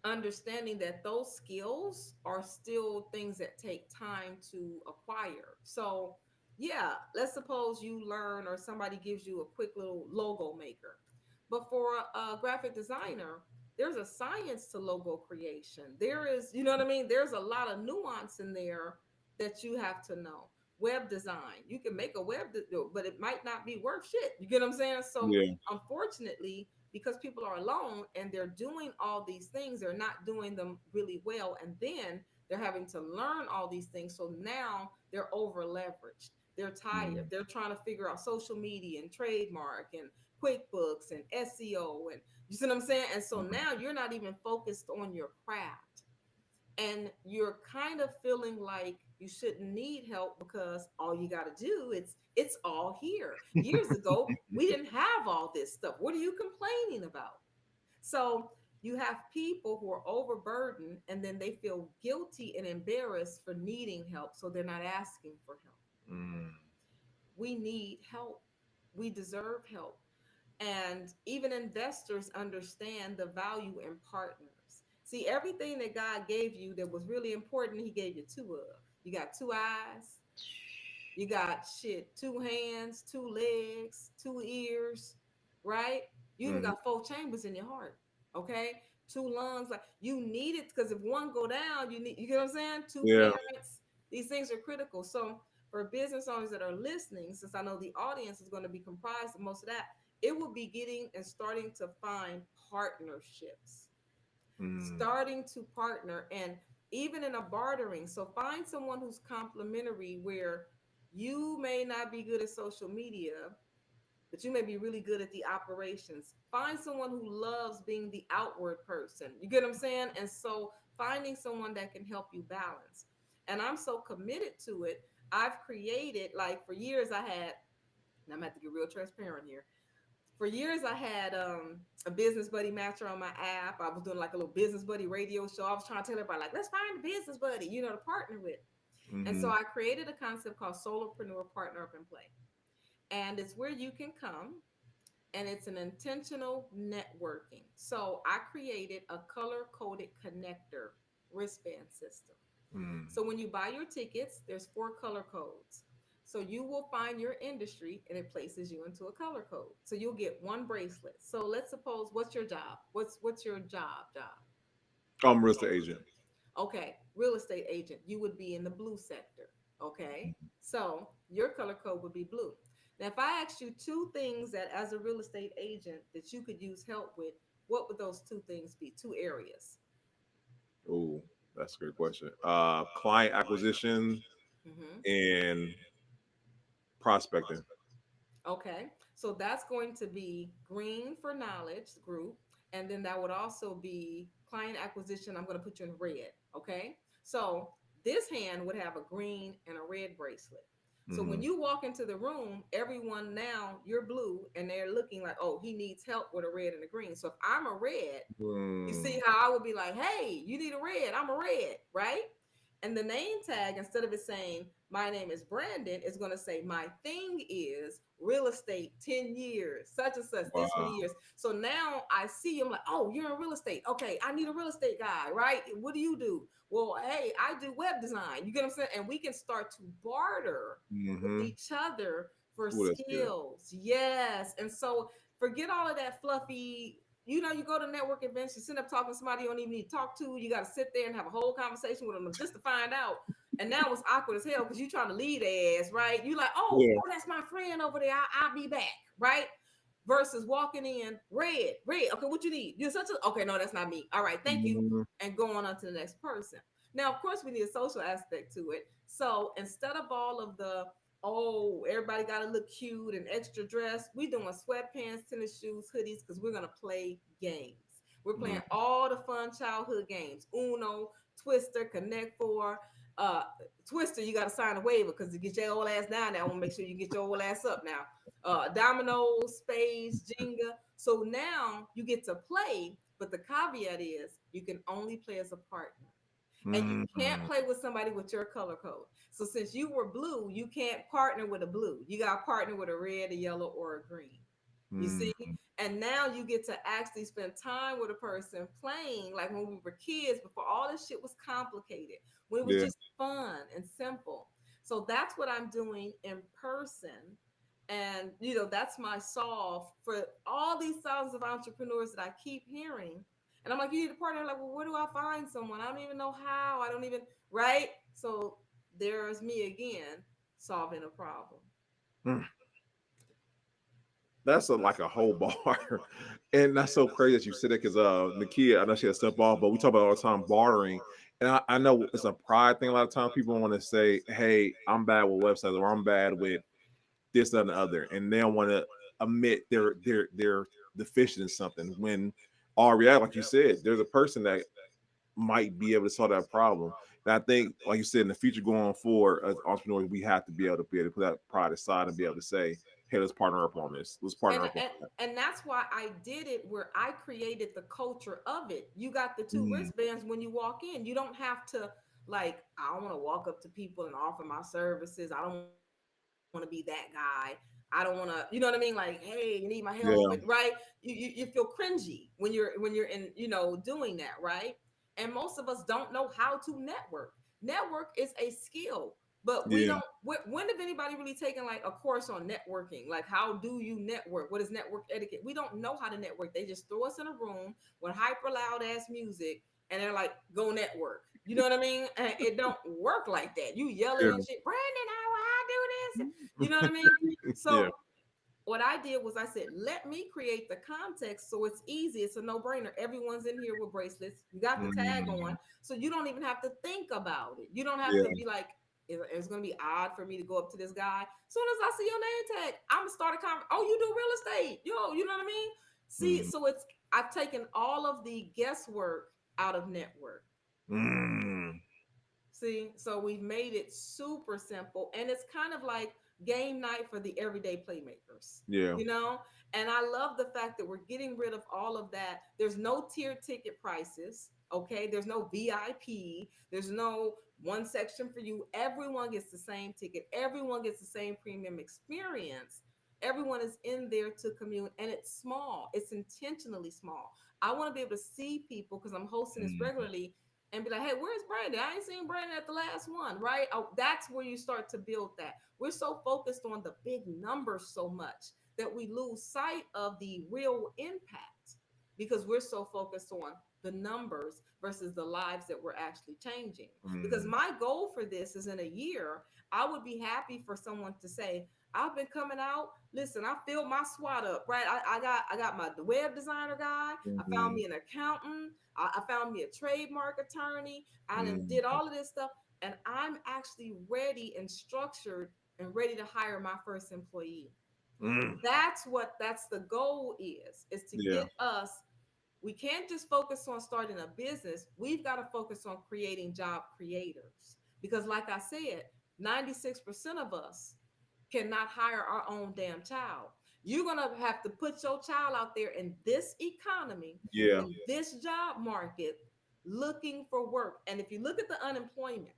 understanding that those skills are still things that take time to acquire. So, yeah, let's suppose you learn or somebody gives you a quick little logo maker. But for a graphic designer, there's a science to logo creation. There is, you know what I mean? There's a lot of nuance in there that you have to know. Web design, you can make a but it might not be worth shit. You get what I'm saying? So, Yeah. unfortunately, because people are alone and they're doing all these things, they're not doing them really well. And then they're having to learn all these things. So now they're over leveraged. They're tired. Mm-hmm. They're trying to figure out social media and trademark and QuickBooks and SEO. And you see what I'm saying? And so now you're not even focused on your craft and you're kind of feeling like you shouldn't need help because all you got to do it's all here. Years ago we didn't have all this stuff. What are you complaining about? So you have people who are overburdened and then they feel guilty and embarrassed for needing help, so they're not asking for help. Mm-hmm. We need help. We deserve help. And even investors understand the value in partners. See, everything that God gave you that was really important, He gave you two of. You got two eyes, you got shit, two hands, two legs, two ears, right? You even Mm-hmm. got four chambers in your heart, okay? Two lungs, like you need it because if one go down, you get what I'm saying? Two Yeah. parents, these things are critical. So for business owners that are listening, since I know the audience is going to be comprised of most of that, it will be getting and starting to find partnerships, Mm-hmm. starting to partner, and even in a bartering. So find someone who's complementary where you may not be good at social media, but you may be really good at the operations. Find someone who loves being the outward person. You get what I'm saying? And so finding someone that can help you balance. And I'm so committed to it. I've created, like, for years I had, and I'm gonna have to get real transparent here. For years I had a business buddy matcher on my app. I was doing like a little business buddy radio show. I was trying to tell everybody, like, let's find a business buddy, to partner with. And so Mm-hmm. I created a concept called Solopreneur Partner Up and Play. And it's where you can come, and it's an intentional networking. So I created a color coded connector wristband system. Mm. So when you buy your tickets, there's 4 color codes. So you will find your industry and it places you into a color code. So you'll get one bracelet. So let's suppose, what's your job? What's your job? I'm a real estate agent. Okay, real estate agent. You would be in the blue sector. Okay. So your color code would be blue. Now, if I asked you 2 things that as a real estate agent that you could use help with, what would those 2 things be? 2 areas. Oh, that's a great question. Client acquisition Mm-hmm. and prospecting. Okay, so that's going to be green for knowledge group, and then that would also be client acquisition. I'm going to put you in red. Okay, so this hand would have a green and a red bracelet. So when Mm-hmm. you walk into the room, everyone, now you're blue, and they're looking like, oh, he needs help with a red and a green. So if I'm a red, you Mm. see how I would be like, hey, you need a red. I'm a red, right? And the name tag, instead of it saying, my name is Brandon, is going to say, my thing is real estate, 10 years, such and such, this many Wow. years. So now I see him like, oh, you're in real estate. Okay, I need a real estate guy, right? What do you do? Well, hey, I do web design. You get what I'm saying? And we can start to barter with Mm-hmm. each other for Oh, that's good. skills. Yes. And so forget all of that fluffy. You go to network events, you sit up talking to somebody you don't even need to talk to. You got to sit there and have a whole conversation with them just to find out. And now it's awkward as hell because you're trying to lead ass, right? You like, Yeah. oh, that's my friend over there. I'll be back, right? Versus walking in, red. Okay, what you need? You're such a, okay, no, that's not me. All right, thank you. Mhm. And going on to the next person. Now, of course, we need a social aspect to it. So instead of all of the, oh, everybody got to look cute and extra dress, we doing sweatpants, tennis shoes, hoodies, because we're going to play games. We're playing Mhm. all the fun childhood games. Uno, Twister, Connect Four. Uh, Twister, you got to sign a waiver because to get your old ass down there, I want to make sure you get your old ass up now. Dominoes, spades, Jenga. So now you get to play, but the caveat is you can only play as a partner. And you can't Mhm. play with somebody with your color code. So since you were blue, you can't partner with a blue. You got to partner with a red, a yellow, or a green. You see? Mhm. And now you get to actually spend time with a person playing like when we were kids before all this shit was complicated, when it was Yeah. just fun and simple. So that's what I'm doing in person. And, that's my solve for all these thousands of entrepreneurs that I keep hearing. And I'm like, you need a partner. Like, well, where do I find someone? I don't even know how. I don't even, right? So there's me again solving a problem. Mm. That's like a whole bar, and that's so crazy that you said it because Nakia, I know she had to step off, but we talk about all the time bartering, and I know it's a pride thing. A lot of times people want to say, "Hey, I'm bad with websites," or "I'm bad with this, that, and the other," and they don't want to admit they're deficient in something. When all reality, like you said, there's a person that might be able to solve that problem. And I think, like you said, in the future going forward, as entrepreneurs, we have to be able to put that pride aside and be able to say, "Hey, let's partner up on this. Let's partner and up on and that." and that's why I did it where I created the culture of it. You got the 2 Mm. wristbands when you walk in. You don't have to, like, I don't want to walk up to people and offer my services. I don't want to be that guy. I don't want to, like, hey, you need my help, right? Yeah, You feel cringy when you're in, doing that, right? And most of us don't know how to network. Network is a skill, but we yeah, don't. When have anybody really taken like a course on networking? Like, how do you network? What is network etiquette? We don't know how to network. They just throw us in a room with hyper loud ass music, and they're like, "Go network." You know what I mean? And it don't work like that. You yelling yeah, and shit, Brandon, how I do this? You know what I mean? So yeah. what I did was I said, let me create the context so it's easy. It's a no-brainer. Everyone's in here with bracelets. You got the tag Mm. on, so you don't even have to think about it. You don't have to Yeah, be like, it's going to be odd for me to go up to this guy. As soon as I see your name tag, I'm gonna start a conversation. Oh, you do real estate, yo. You know what I mean? See, mm. so I've taken all of the guesswork out of network. Mm. See, so we've made it super simple, and it's kind of like game night for the everyday playmakers, Yeah. you know? And I love the fact that we're getting rid of all of that. There's no tier ticket prices, okay? There's no VIP, there's no one section for you. Everyone gets the same ticket, everyone gets the same premium experience. Everyone is in there to commune, and it's small, it's intentionally small. I want to be able to see people because I'm hosting this Mm. regularly and be like, hey, where's Brandon? I ain't seen Brandon at the last one, right? Oh, that's where you start to build that. We're so focused on the big numbers so much that we lose sight of the real impact because we're so focused on the numbers versus the lives that we're actually changing. Because Mm. my goal for this is in a year, I would be happy for someone to say, I've been coming out. Listen, I filled my SWAT up, right? I got my web designer guy. I found Mhm. me an accountant. I found me a trademark attorney. I done Mm. did all of this stuff, and I'm actually ready and structured and ready to hire my first employee. Mm. That's the goal is to Yeah. get us. We can't just focus on starting a business. We've got to focus on creating job creators because, like I said, 96% of us cannot hire our own damn child. You're going to have to put your child out there in this economy, Yeah. in this job market, looking for work. And if you look at the unemployment,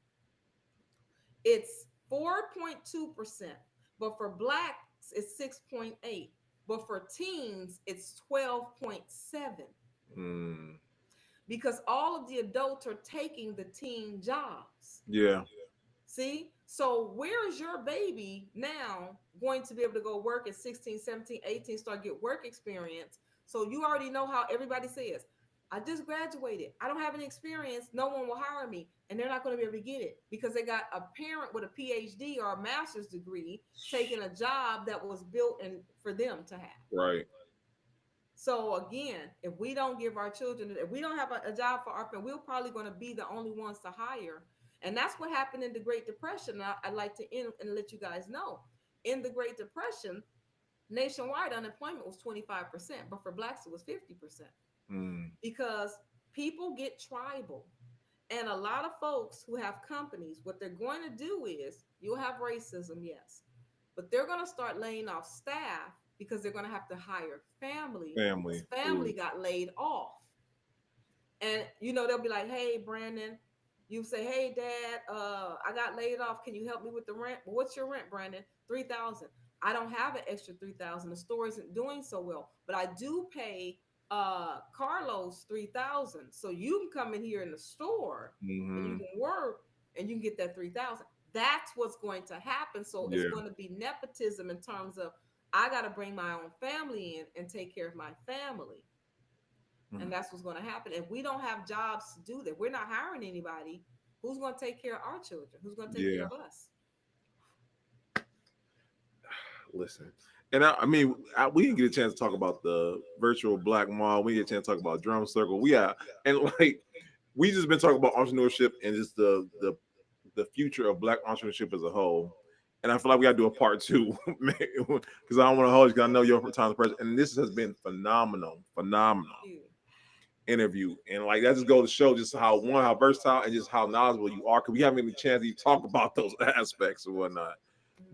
it's 4.2%, but for blacks, it's 6.8. But for teens, it's 12.7 Mm. because all of the adults are taking the teen jobs. Yeah. See? So where is your baby now going to be able to go work at 16, 17, 18, start get work experience? So you already know how everybody says, I just graduated. I don't have any experience. No one will hire me. And they're not going to be able to get it because they got a parent with a PhD or a master's degree taking a job that was built and for them to have. Right. So again, if we don't give our children, if we don't have a job for our parents, we're probably going to be the only ones to hire. And that's what happened in the Great Depression. I'd like to end and let you guys know. In the Great Depression, nationwide unemployment was 25%, but for blacks it was 50% Mm. because people get tribal. And a lot of folks who have companies, what they're going to do is you'll have racism, yes, but they're going to start laying off staff because they're going to have to hire family because Family. family Ooh. got laid off. And they'll be like, hey, Brandon, you say, hey, Dad, I got laid off. Can you help me with the rent? Well, what's your rent, Brandon? 3,000. I don't have an extra 3,000. The store isn't doing so well, but I do pay Carlos 3,000. So you can come in here in the store and you Mm-hmm. can work and you can get that 3,000. That's what's going to happen. So it's Yeah. going to be nepotism in terms of I got to bring my own family in and take care of my family. And Mm. that's what's going to happen. If we don't have jobs to do that, we're not hiring anybody. Who's going to take care of our children? Who's going to take care Yeah. of us? Listen, and we didn't get a chance to talk about the virtual black mall. We didn't get a chance to talk about drum circle. And like we just been talking about entrepreneurship and just the future of black entrepreneurship as a whole. And I feel like we got to do a part two because I don't want to hold you. Because I know you're time pressure, and this has been phenomenal You. interview. And like that just goes to show just how versatile and just how knowledgeable you are. Because we haven't even a chance to even talk about those aspects and whatnot.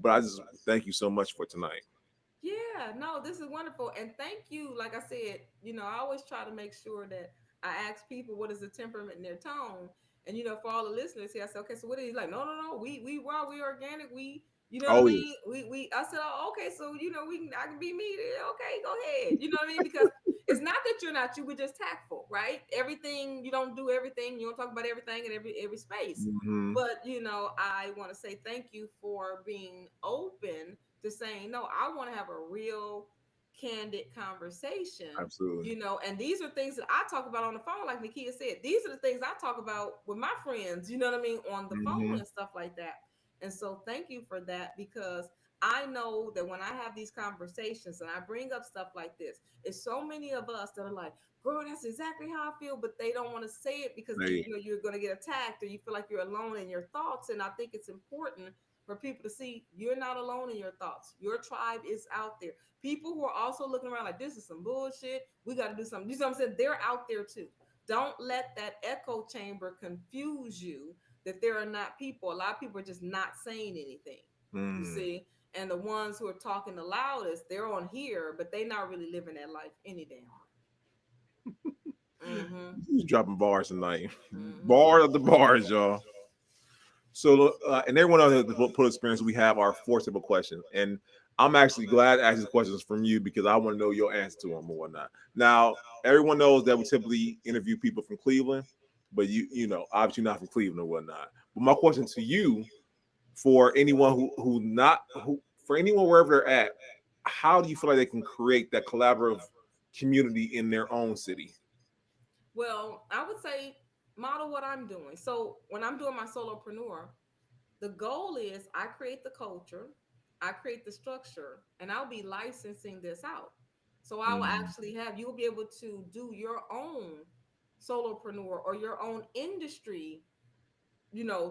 But I just thank you so much for tonight. Yeah, no, this is wonderful. And thank you. Like I said, I always try to make sure that I ask people what is the temperament in their tone. And for all the listeners here, I said, okay, so what are you like? No, no, no. We raw, we organic, we what I Oh yeah. mean? We I said, oh, okay, so I can be me. Okay, go ahead. You know what I mean? Because it's not that you're not you, we're just tactful, right? Everything, you don't do everything, you don't talk about everything in every space. Mm-hmm. But I want to say thank you for being open to saying, no, I want to have a real candid conversation, Absolutely. and these are things that I talk about on the phone. Like Nakia said, these are the things I talk about with my friends, you know what I mean, on the phone Mm-hmm. and stuff like that. And so thank you for that because I know that when I have these conversations and I bring up stuff like this, it's so many of us that are like, girl, that's exactly how I feel, but they don't want to say it because Hey. you're going to get attacked or you feel like you're alone in your thoughts. And I think it's important for people to see you're not alone in your thoughts. Your tribe is out there. People who are also looking around like this is some bullshit. We got to do something. You know what I'm saying? They're out there too. Don't let that echo chamber confuse you that there are not people. A lot of people are just not saying anything. You Mm. see, and the ones who are talking the loudest, they're on here, but they're not really living that life any damn way. Mm-hmm. He's dropping bars tonight. Mm-hmm. Bars of the bars, y'all. So, and everyone on the Pull Experience, we have our four simple questions. And I'm actually glad to ask these questions from you because I want to know your answer to them or whatnot. Now, everyone knows that we typically interview people from Cleveland, but you know, obviously not from Cleveland or whatnot. But my question to you, for anyone who not who for anyone wherever they're at, how do you feel like they can create that collaborative community in their own city? Well, I would say model what I'm doing. So when I'm doing my solopreneur, the goal is I create the culture, I create the structure, and I'll be licensing this out. So I will Mm, actually have you'll be able to do your own solopreneur or your own industry,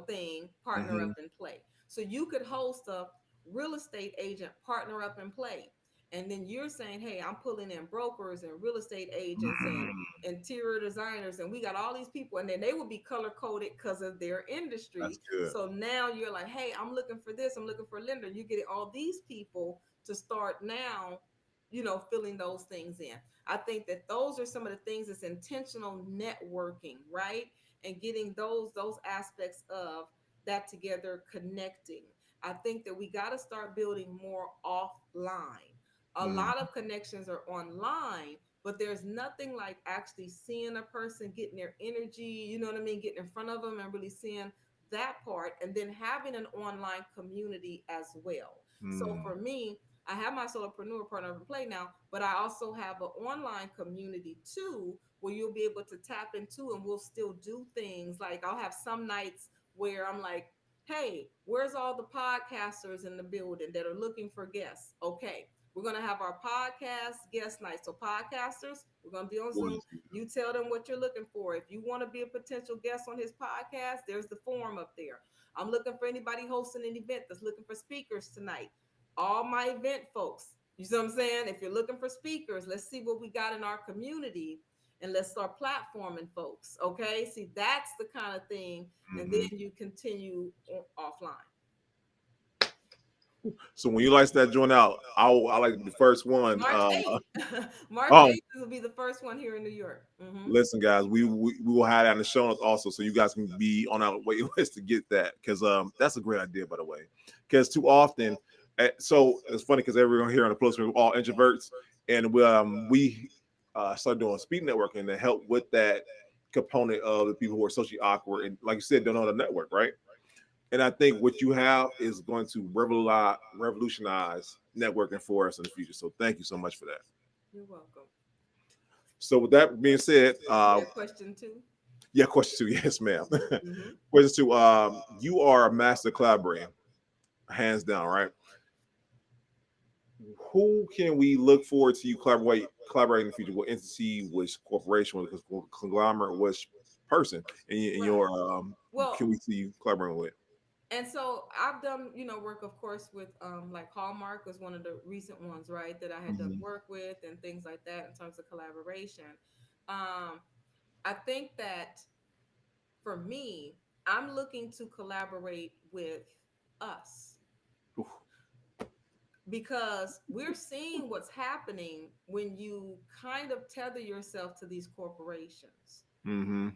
thing, partner mm-hmm, up and play. So you could host a real estate agent partner up and play. And then you're saying, hey, I'm pulling in brokers and real estate agents and mm, interior designers, and we got all these people, and then they will be color coded because of their that's industry. good. So now you're like, hey, I'm looking for this, I'm looking for a lender. You get all these people to start now, filling those things in. I think that those are some of the things that's intentional networking, right? And getting those aspects of that together, connecting. I think that we got to start building more offline. A Mm, lot of connections are online, but there's nothing like actually seeing a person, getting their energy, you know what I mean, getting in front of them and really seeing that part, and then having an online community as well. So mm, for me, I have my solopreneur partner of play now, but I also have an online community too, where you'll be able to tap into, and we'll still do things. Like I'll have some nights where I'm like, hey, where's all the podcasters in the building that are looking for guests? Okay, we're going to have our podcast guest night. So podcasters, we're going to be on Zoom. You tell them what you're looking for. If you want to be a potential guest on his podcast, there's the form up there. I'm looking for anybody hosting an event that's looking for speakers tonight. All my event folks, you see what I'm saying? If you're looking for speakers, let's see what we got in our community and let's start platforming folks. Okay. See, that's the kind of thing. And then mm-hmm. you continue offline. So when you lights that joint out, I like to be the first one. March 8th. March Oh, 8th will be the first one here in New York. Mm-hmm. listen, guys, we will have that in the show notes also, so you guys can be on our wait list to get that because that's a great idea, by the way. Because too often, so it's funny because everyone here on the plus we're all introverts, and we started doing speed networking to help with that component of the people who are socially awkward and, like you said, don't know how to network, right? And I think what you have is going to revolutionize networking for us in the future. So thank you so much for that. You're welcome. So with that being said, You got question two? yeah, question two, yes, ma'am. Mm-hmm. Question two, you are a master collaborator, hands down, right? Who can we look forward to you collaborating in the future? What entity, which corporation, which conglomerate, which person in Right. your Well, can we see you collaborating with? and so I've done, work, of course, with like Hallmark was one of the recent ones, right, that I had done Mhm. work with and things like that in terms of collaboration. Um, I think that for me, I'm looking to collaborate with us Oof. because we're seeing what's happening when you kind of tether yourself to these corporations. Mm-hmm.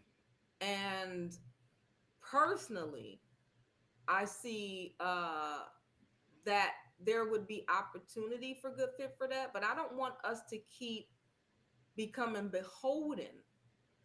And personally, I see that there would be opportunity for good fit for that, but I don't want us to keep becoming beholden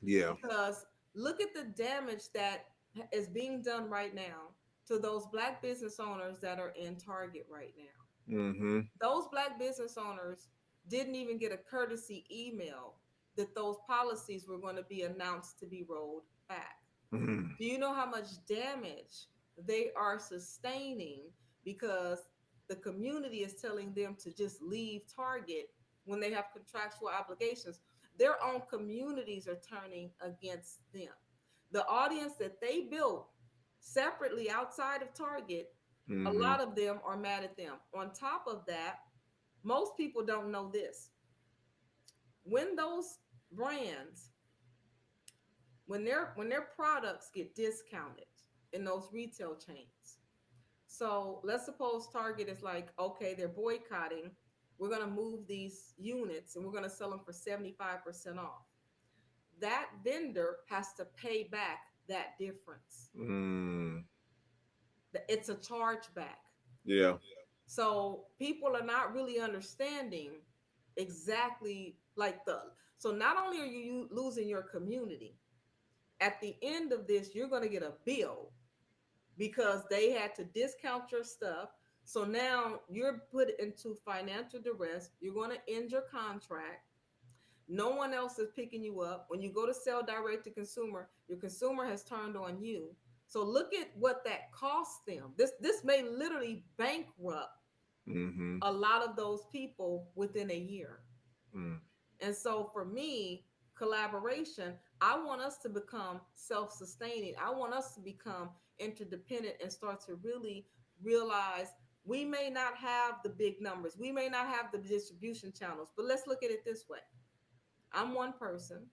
Yeah. because look at the damage that is being done right now to those black business owners that are in Target right now. Mm-hmm. Those black business owners didn't even get a courtesy email that those policies were going to be announced to be rolled back. Mm-hmm. Do you know how much damage they are sustaining because the community is telling them to just leave Target when they have contractual obligations? Their own communities are turning against them. The audience that they built separately outside of Target, a Mm-hmm. lot of them are mad at them. On top of that, most people don't know this. When those brands when their products get discounted in those retail chains. So let's suppose Target is like, okay, they're boycotting. We're going to move these units and we're going to sell them for 75% off. That vendor has to pay back that difference. Mm. It's a chargeback. Yeah. So people are not really understanding exactly like the. So not only are you losing your community, at the end of this, you're going to get a bill because they had to discount your stuff. So now you're put into financial duress. You're going to end your contract. No one else is picking you up. When you go to sell direct to consumer, your consumer has turned on you. So look at what that costs them. This may literally bankrupt Mm-hmm. a lot of those people within a year. Mm. And so for me, collaboration, I want us to become self-sustaining. I want us to become interdependent and start to really realize we may not have the big numbers. We may not have the distribution channels, but let's look at it this way. I'm one person.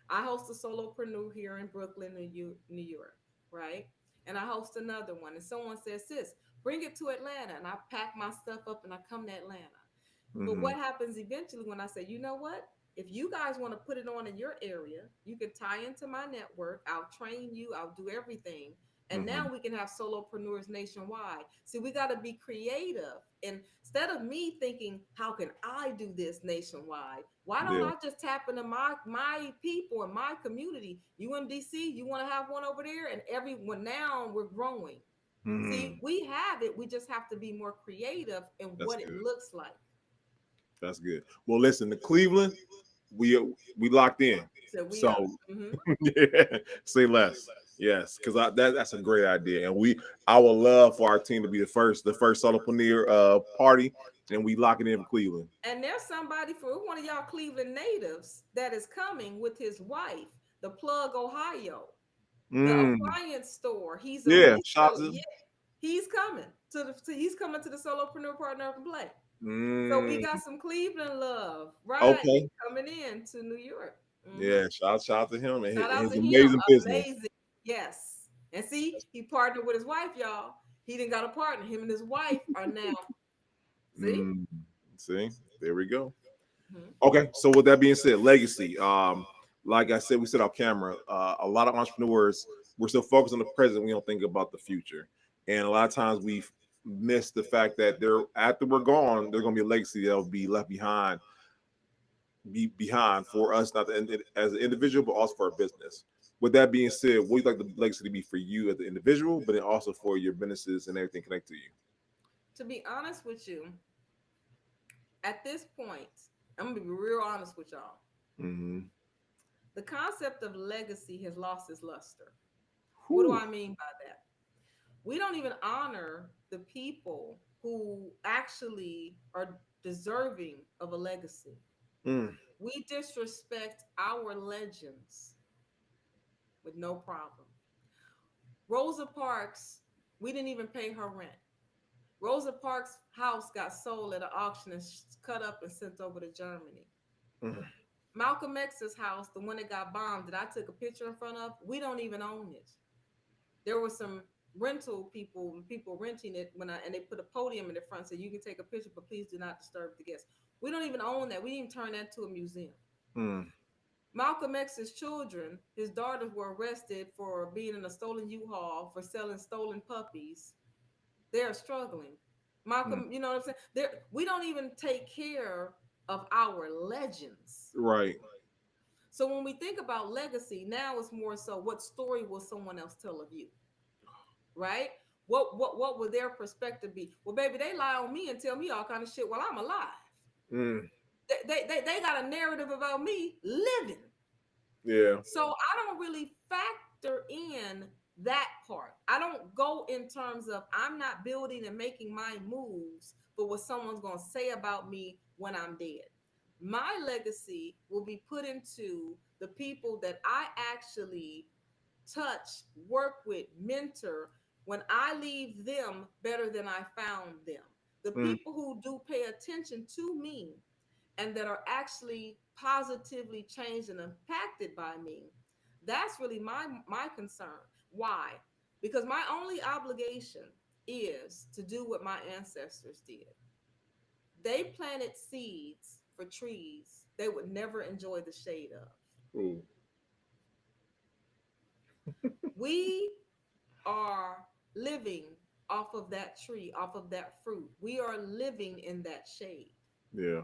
I host a solopreneur here in Brooklyn, New York, right? And I host another one. And someone says, sis, bring it to Atlanta. And I pack my stuff up and I come to Atlanta. But Mm-hmm. what happens eventually when I say, you know what? If you guys want to put it on in your area, you can tie into my network. I'll train you, I'll do everything. And Mm-hmm. now we can have solopreneurs nationwide. See, we got to be creative. And instead of me thinking, how can I do this nationwide? Why don't Yeah. I just tap into my people and my community? You in DC, you want to have one over there, and everyone now we're growing. Mm. See, we have it. We just have to be more creative in That's what it good. looks like. That's good. Well, listen, the Cleveland, we we locked in. So we So are. Mm-hmm. yeah, say less. Yes, because that's a great idea, and I would love for our team to be the first solopreneur party, and we lock it in for Cleveland. And there's somebody for one of y'all Cleveland natives that is coming with his wife, the Plug Ohio, the Mm. appliance store. Yeah, shots. Yeah, he's coming he's coming to the Solopreneur Partner Up and Play. So we Mm. got some Cleveland love, right? Okay. Coming in to New York. Hmm. Yeah, shout out to him and Shout out his to him. amazing business. Amazing. Yes. And see, he partnered with his wife, y'all. He didn't got a partner. Him and his wife are now. See? Mm. See, there we go. Mhm. Okay, so with that being said, legacy. Like I said, we said off camera. A lot of entrepreneurs, we're still focused on the present. We don't think about the future, and a lot of times we miss the fact that they're after we're gone, there's going to be a legacy that'll be left behind, be behind for us, not as an individual, but also for our business. With that being said, what would you like the legacy to be for you as an individual, but then also for your businesses and everything connected to you? To be honest with you, at this point, I'm gonna be real honest with y'all. Mm-hmm. The concept of legacy has lost its luster. What do Whew. I mean by that? We don't even honor the people who actually are deserving of a legacy. Mm. We disrespect our legends with no problem. Rosa Parks, we didn't even pay her rent. Rosa Parks' house got sold at an auction and cut up and sent over to Germany. Mm. Malcolm X's house, the one that got bombed that I took a picture in front of, we don't even own it. There were some rental people renting it and they put a podium in the front so you can take a picture, but please do not disturb the guests. We don't even own that. We didn't even turn that to a museum. Mm. Malcolm X's children, his daughters were arrested for being in a stolen U-Haul for selling stolen puppies. They're struggling. Mm. Malcolm, you know what I'm saying? We don't even take care of our legends. Right. So when we think about legacy, now it's more so what story will someone else tell of you, right? What would their perspective be? Well, baby, they lie on me and tell me all kind of shit while I'm alive. Mm. They got a narrative about me living. Yeah. So I don't really factor in that part. I don't go in terms of I'm not building and making my moves for what someone's going to say about me when I'm dead. My legacy will be put into the people that I actually touch, work with, mentor when I leave them better than I found them. The Mm. people who do pay attention to me and that are actually positively changed and impacted by me, That's really my concern. Why? Because my only obligation is to do what my ancestors did. They planted seeds for trees they would never enjoy the shade of. Ooh. We are living off of that tree, off of that fruit. We are living in that shade. Yeah.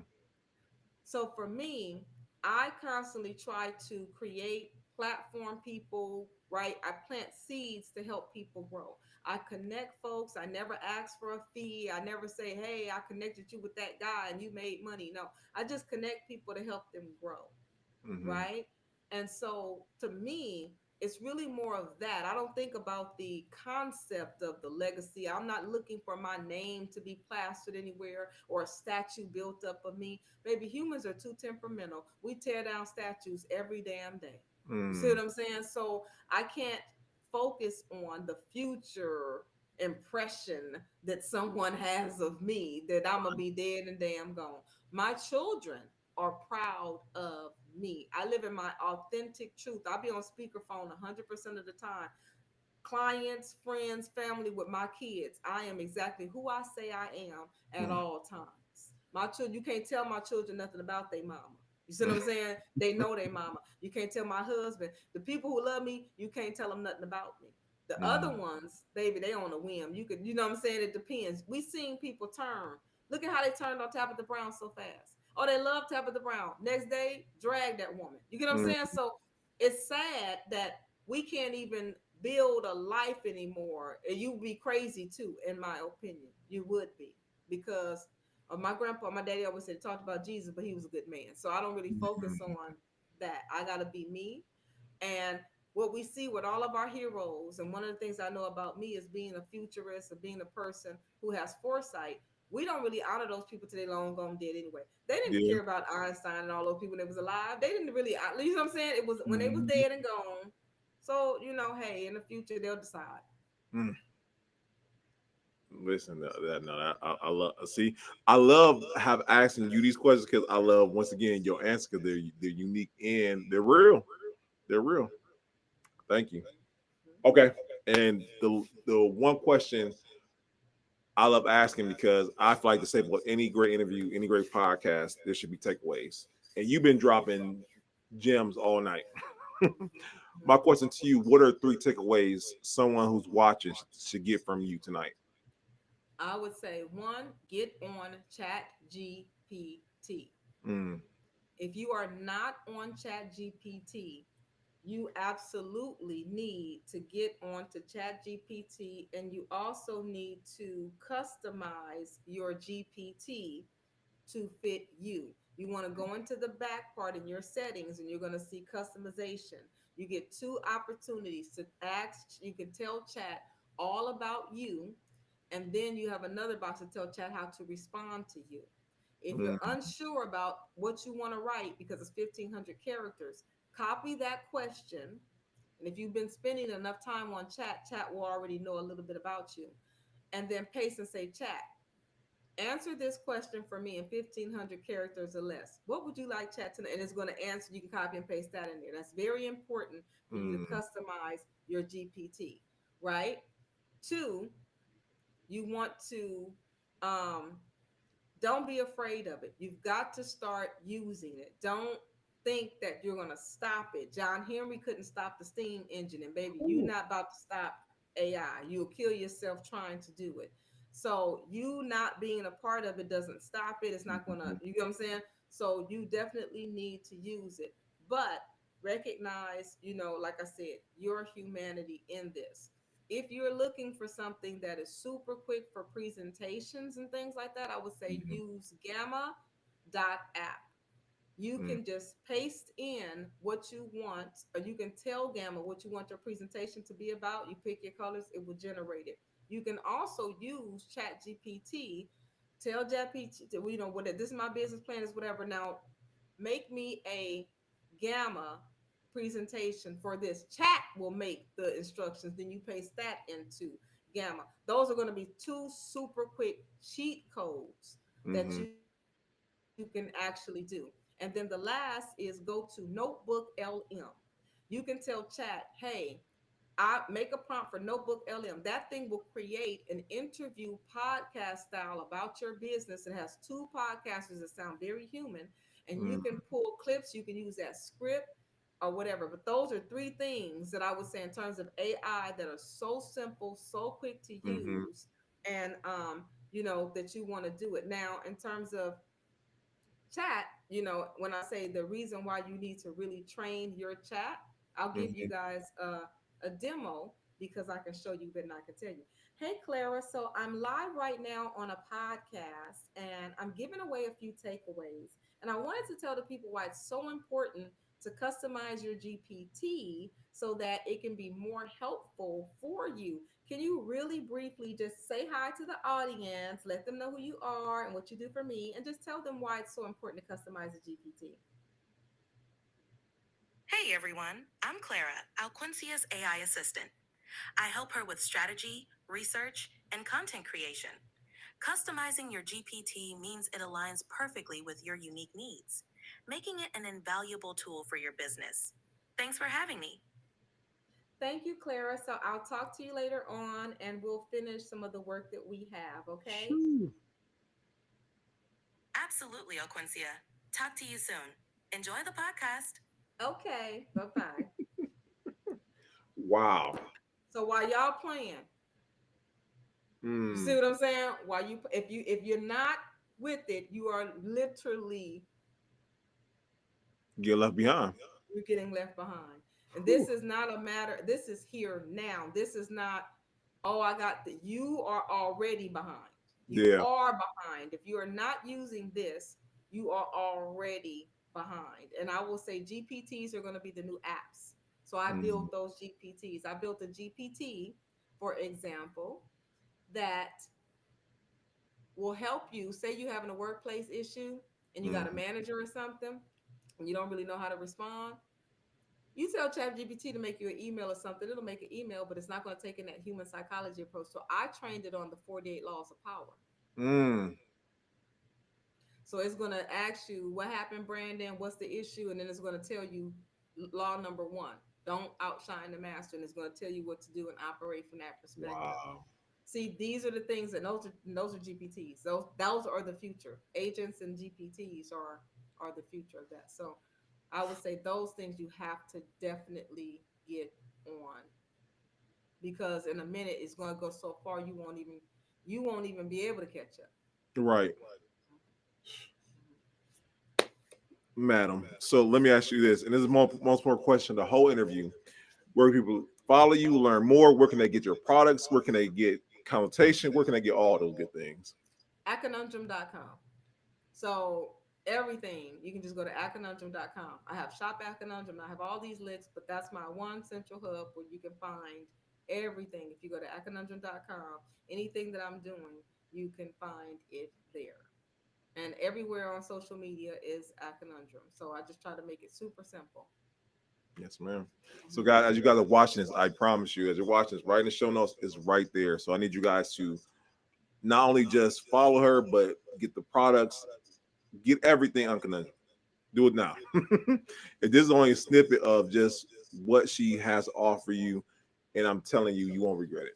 So for me, I constantly try to create platform people, right? I plant seeds to help people grow. I connect folks. I never ask for a fee. I never say, hey, I connected you with that guy and you made money. No, I just connect people to help them grow, Hmm. right? And so to me, it's really more of that. I don't think about the concept of the legacy. I'm not looking for my name to be plastered anywhere or a statue built up of me. Baby, humans are too temperamental. We tear down statues every damn day. You see what Mm. I'm saying? So I can't focus on the future impression that someone has of me, that I'm gonna be dead and damn gone. My children are proud of me. I live in my authentic truth. I'll be on speakerphone 100% of the time. Clients, friends, family, with my kids. I am exactly who I say I am at Mm. all times. My children, you can't tell my children nothing about their mama. You see what I'm saying? They know their mama. You can't tell my husband. The people who love me, you can't tell them nothing about me. The other Mm. ones, baby, they on a whim. You could, you know what I'm saying? It depends. We seen people turn. Look at how they turned on Tabitha Brown so fast. Oh, they love Tabitha Brown. Next day, drag that woman. You get what I'm Mm. saying? So it's sad that we can't even build a life anymore. And you'd be crazy too, in my opinion. You would be. Because my grandpa, my daddy always said, talked about Jesus, but he was a good man. So I don't really focus Mm. on that. I got to be me. And what we see with all of our heroes, and one of the things I know about me is being a futurist or being a person who has foresight. We don't really honor those people till they long gone dead anyway. They didn't Yeah. care about Einstein and all those people that was alive. They didn't really, you know what I'm saying? It was when they was Mhm. dead and gone. So, hey, in the future they'll decide. Mm. Listen, that no, I love. See, I love have asking you these questions because I love once again your answer because they're unique and they're real. They're real. Thank you. Okay, and the one question I love asking because I feel like to say about any great interview, any great podcast, there should be takeaways. And you've been dropping gems all night. Mhm. My question to you: what are three takeaways someone who's watching should get from you tonight? I would say one, get on Chat GPT. Mm. If you are not on Chat GPT, you absolutely need to get onto Chat GPT, and you also need to customize your GPT to fit you. You want to go into the back part in your settings and you're going to see customization. You get two opportunities to ask, you can tell chat all about you, and then you have another box to tell chat how to respond to you. If you're Mm. unsure about what you want to write because it's 1,500 characters, copy that question. And if you've been spending enough time on chat, chat will already know a little bit about you. And then paste and say, chat, answer this question for me in 1,500 characters or less. What would you like chat to know? And it's going to answer. You can copy and paste that in there. That's very important for you to Mm. customize your GPT, right? Two, you want to um, don't be afraid of it. You've got to start using it. Don't think that you're going to stop it. John Henry couldn't stop the steam engine, and baby, you're Ooh. not about to stop AI. You'll kill yourself trying to do it. So you not being a part of it doesn't stop it. It's not going to, Mhm. you know what I'm saying? So you definitely need to use it, but recognize, like I said, your humanity in this. If you're looking for something that is super quick for presentations and things like that, I would say Mhm. use gamma.app. You Mm. can just paste in what you want, or you can tell Gamma what you want your presentation to be about. You pick your colors, it will generate it. You can also use Chat GPT, tell GPT, what this is my business plan, is whatever. Now, make me a Gamma presentation for this. Chat will make the instructions, then you paste that into Gamma. Those are going to be two super quick cheat codes that Mhm. you can actually do. And then the last is go to Notebook LM. You can tell chat, hey, I make a prompt for Notebook LM. That thing will create an interview podcast style about your business. It has two podcasters that sound very human, and you Mm, can pull clips. You can use that script or whatever. But those are three things that I would say in terms of AI that are so simple, so quick to mm-hmm, use, and that you want to do it. Now, in terms of chat, when I say the reason why you need to really train your chat, I'll give you mm-hmm. guys a demo because I can show you better than I can tell you. Hey, Clara. So I'm live right now on a podcast and I'm giving away a few takeaways. And I wanted to tell the people why it's so important to customize your GPT so that it can be more helpful for you. Can you really briefly just say hi to the audience, let them know who you are and what you do for me, and just tell them why it's so important to customize a GPT? Hey everyone, I'm Clara, Alquincia's AI assistant. I help her with strategy, research, and content creation. Customizing your GPT means it aligns perfectly with your unique needs, making it an invaluable tool for your business. Thanks for having me. Thank you, Clara. So I'll talk to you later on and we'll finish some of the work that we have, okay? Shoo. Absolutely, Alquincia. Talk to you soon. Enjoy the podcast. Okay, bye-bye. Wow. So while y'all playing, you see Mm. what I'm saying? While you if you're not with it, you are literally Get left behind. you're getting left behind. And this Whew. is not a matter, this is here now. This is not, oh, you are already behind. You Yeah. are behind. If you are not using this, you are already behind. And I will say GPTs are going to be the new apps. So I Mm, built those GPTs. I built a GPT, for example, that will help you. Say you having a workplace issue and you got a mm. manager or something and you don't really know how to respond. You tell ChatGPT to make you an email or something, it'll make an email, but it's not going to take in that human psychology approach. So I trained it on the 48 laws of power. Mm. So it's going to ask you, what happened, Brandon? What's the issue? And then it's going to tell you law number one, don't outshine the master. And it's going to tell you what to do and operate from that perspective. Wow. See, these are the things that those are GPTs. Those are the future. Agents and GPTs are the future of that. So I would say those things you have to definitely get on because in a minute it's going to go so far you won't even be able to catch up. Right, madam. So let me ask you this, and this is the most important question the whole interview. Where can people follow you, learn more? Where can they get your products? Where can they get consultation? Where can they get all those good things? Akanundrum.com. So everything, you can just go to akanundrum.com. I have Shop Akanundrum. I have all these links, but that's my one central hub where you can find everything. If you go to akanundrum.com, anything that I'm doing, you can find it there. And everywhere on social media is Akanundrum. So I just try to make it super simple. Yes, ma'am. So, Mhm. guys, as you guys are watching this, I promise you, as you're watching this, right in the show notes is right there. So, I need you guys to not only just follow her, but get the products, get everything on Conundrum. Do it now. If this is only a snippet of just what she has to offer you, and I'm telling you, you won't regret it.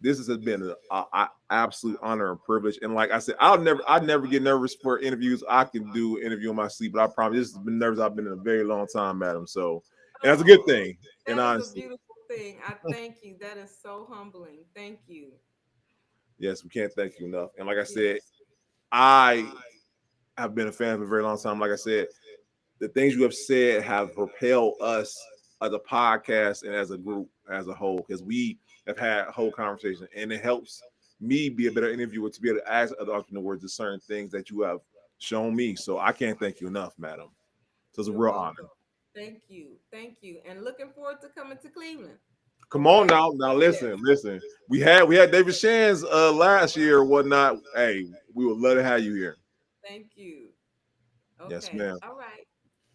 This has been an absolute honor and privilege. And like I said, I never get nervous for interviews. I can do an interview in my sleep, but I promise this has been nervous. I've been in a very long time, madam. So, and that's a good Oh, thing. And that is a honestly, beautiful thing. I thank you. That is so humbling. Thank you. yes, we can't thank you enough. And like I said, Yes. I have been a fan for a very long time. Like I said, the things you have said have propelled us as a podcast and as a group as a whole because we have had a whole conversation and it helps me be a better interviewer to be able to ask other entrepreneurs the certain things that you have shown me. So I can't thank you enough, madam. So it's a You're real honor. welcome. Thank you. Thank you. And looking forward to coming to Cleveland. Come on Okay? now. Now Yes. listen. We had David Shands last year or whatnot. Hey, we would love to have you here. Thank you. Yes, Okay. ma'am. All right.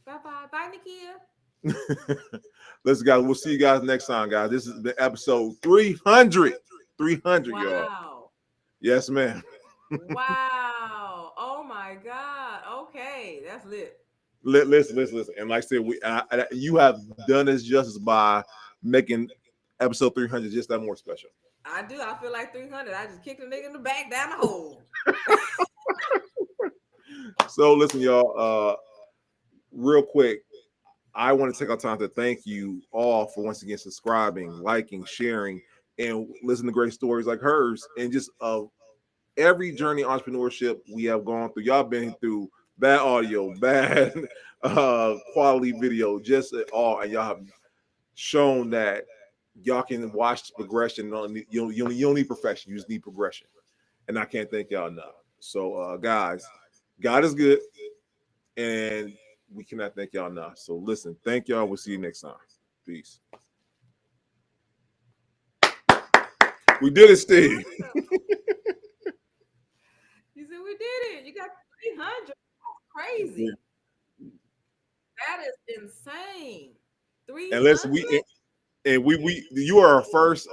Bye bye. Bye, Nikia. Listen, guys, we'll see you guys next time, guys. This has been episode 300. 300, y'all. Wow. Yes, ma'am. Wow. Oh my God. Okay. That's lit. Listen. And like I said, you have done us justice by making episode 300 just that more special. I do. I feel like 300. I just kicked a nigga in the back down the hole. So listen, y'all. Real quick, I want to take our time to thank you all for once again subscribing, liking, sharing, and listening to great stories like hers, and just every journey entrepreneurship we have gone through. Y'all been through bad audio, bad quality video, just all, and y'all have shown that y'all can watch the progression. You don't need perfection, you just need progression, and I can't thank y'all enough. So, guys, God is good, and we cannot thank y'all enough. So, listen, thank y'all. We'll see you next time. Peace. We did it, Steve. You said we did it. You got 300. That's crazy. That is insane. 300. And listen, we you are our first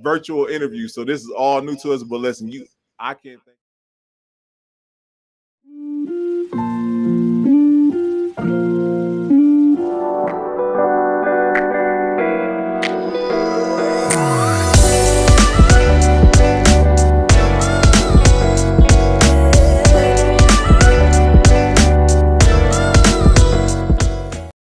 virtual interview, so this is all new to us. But listen, I can't thank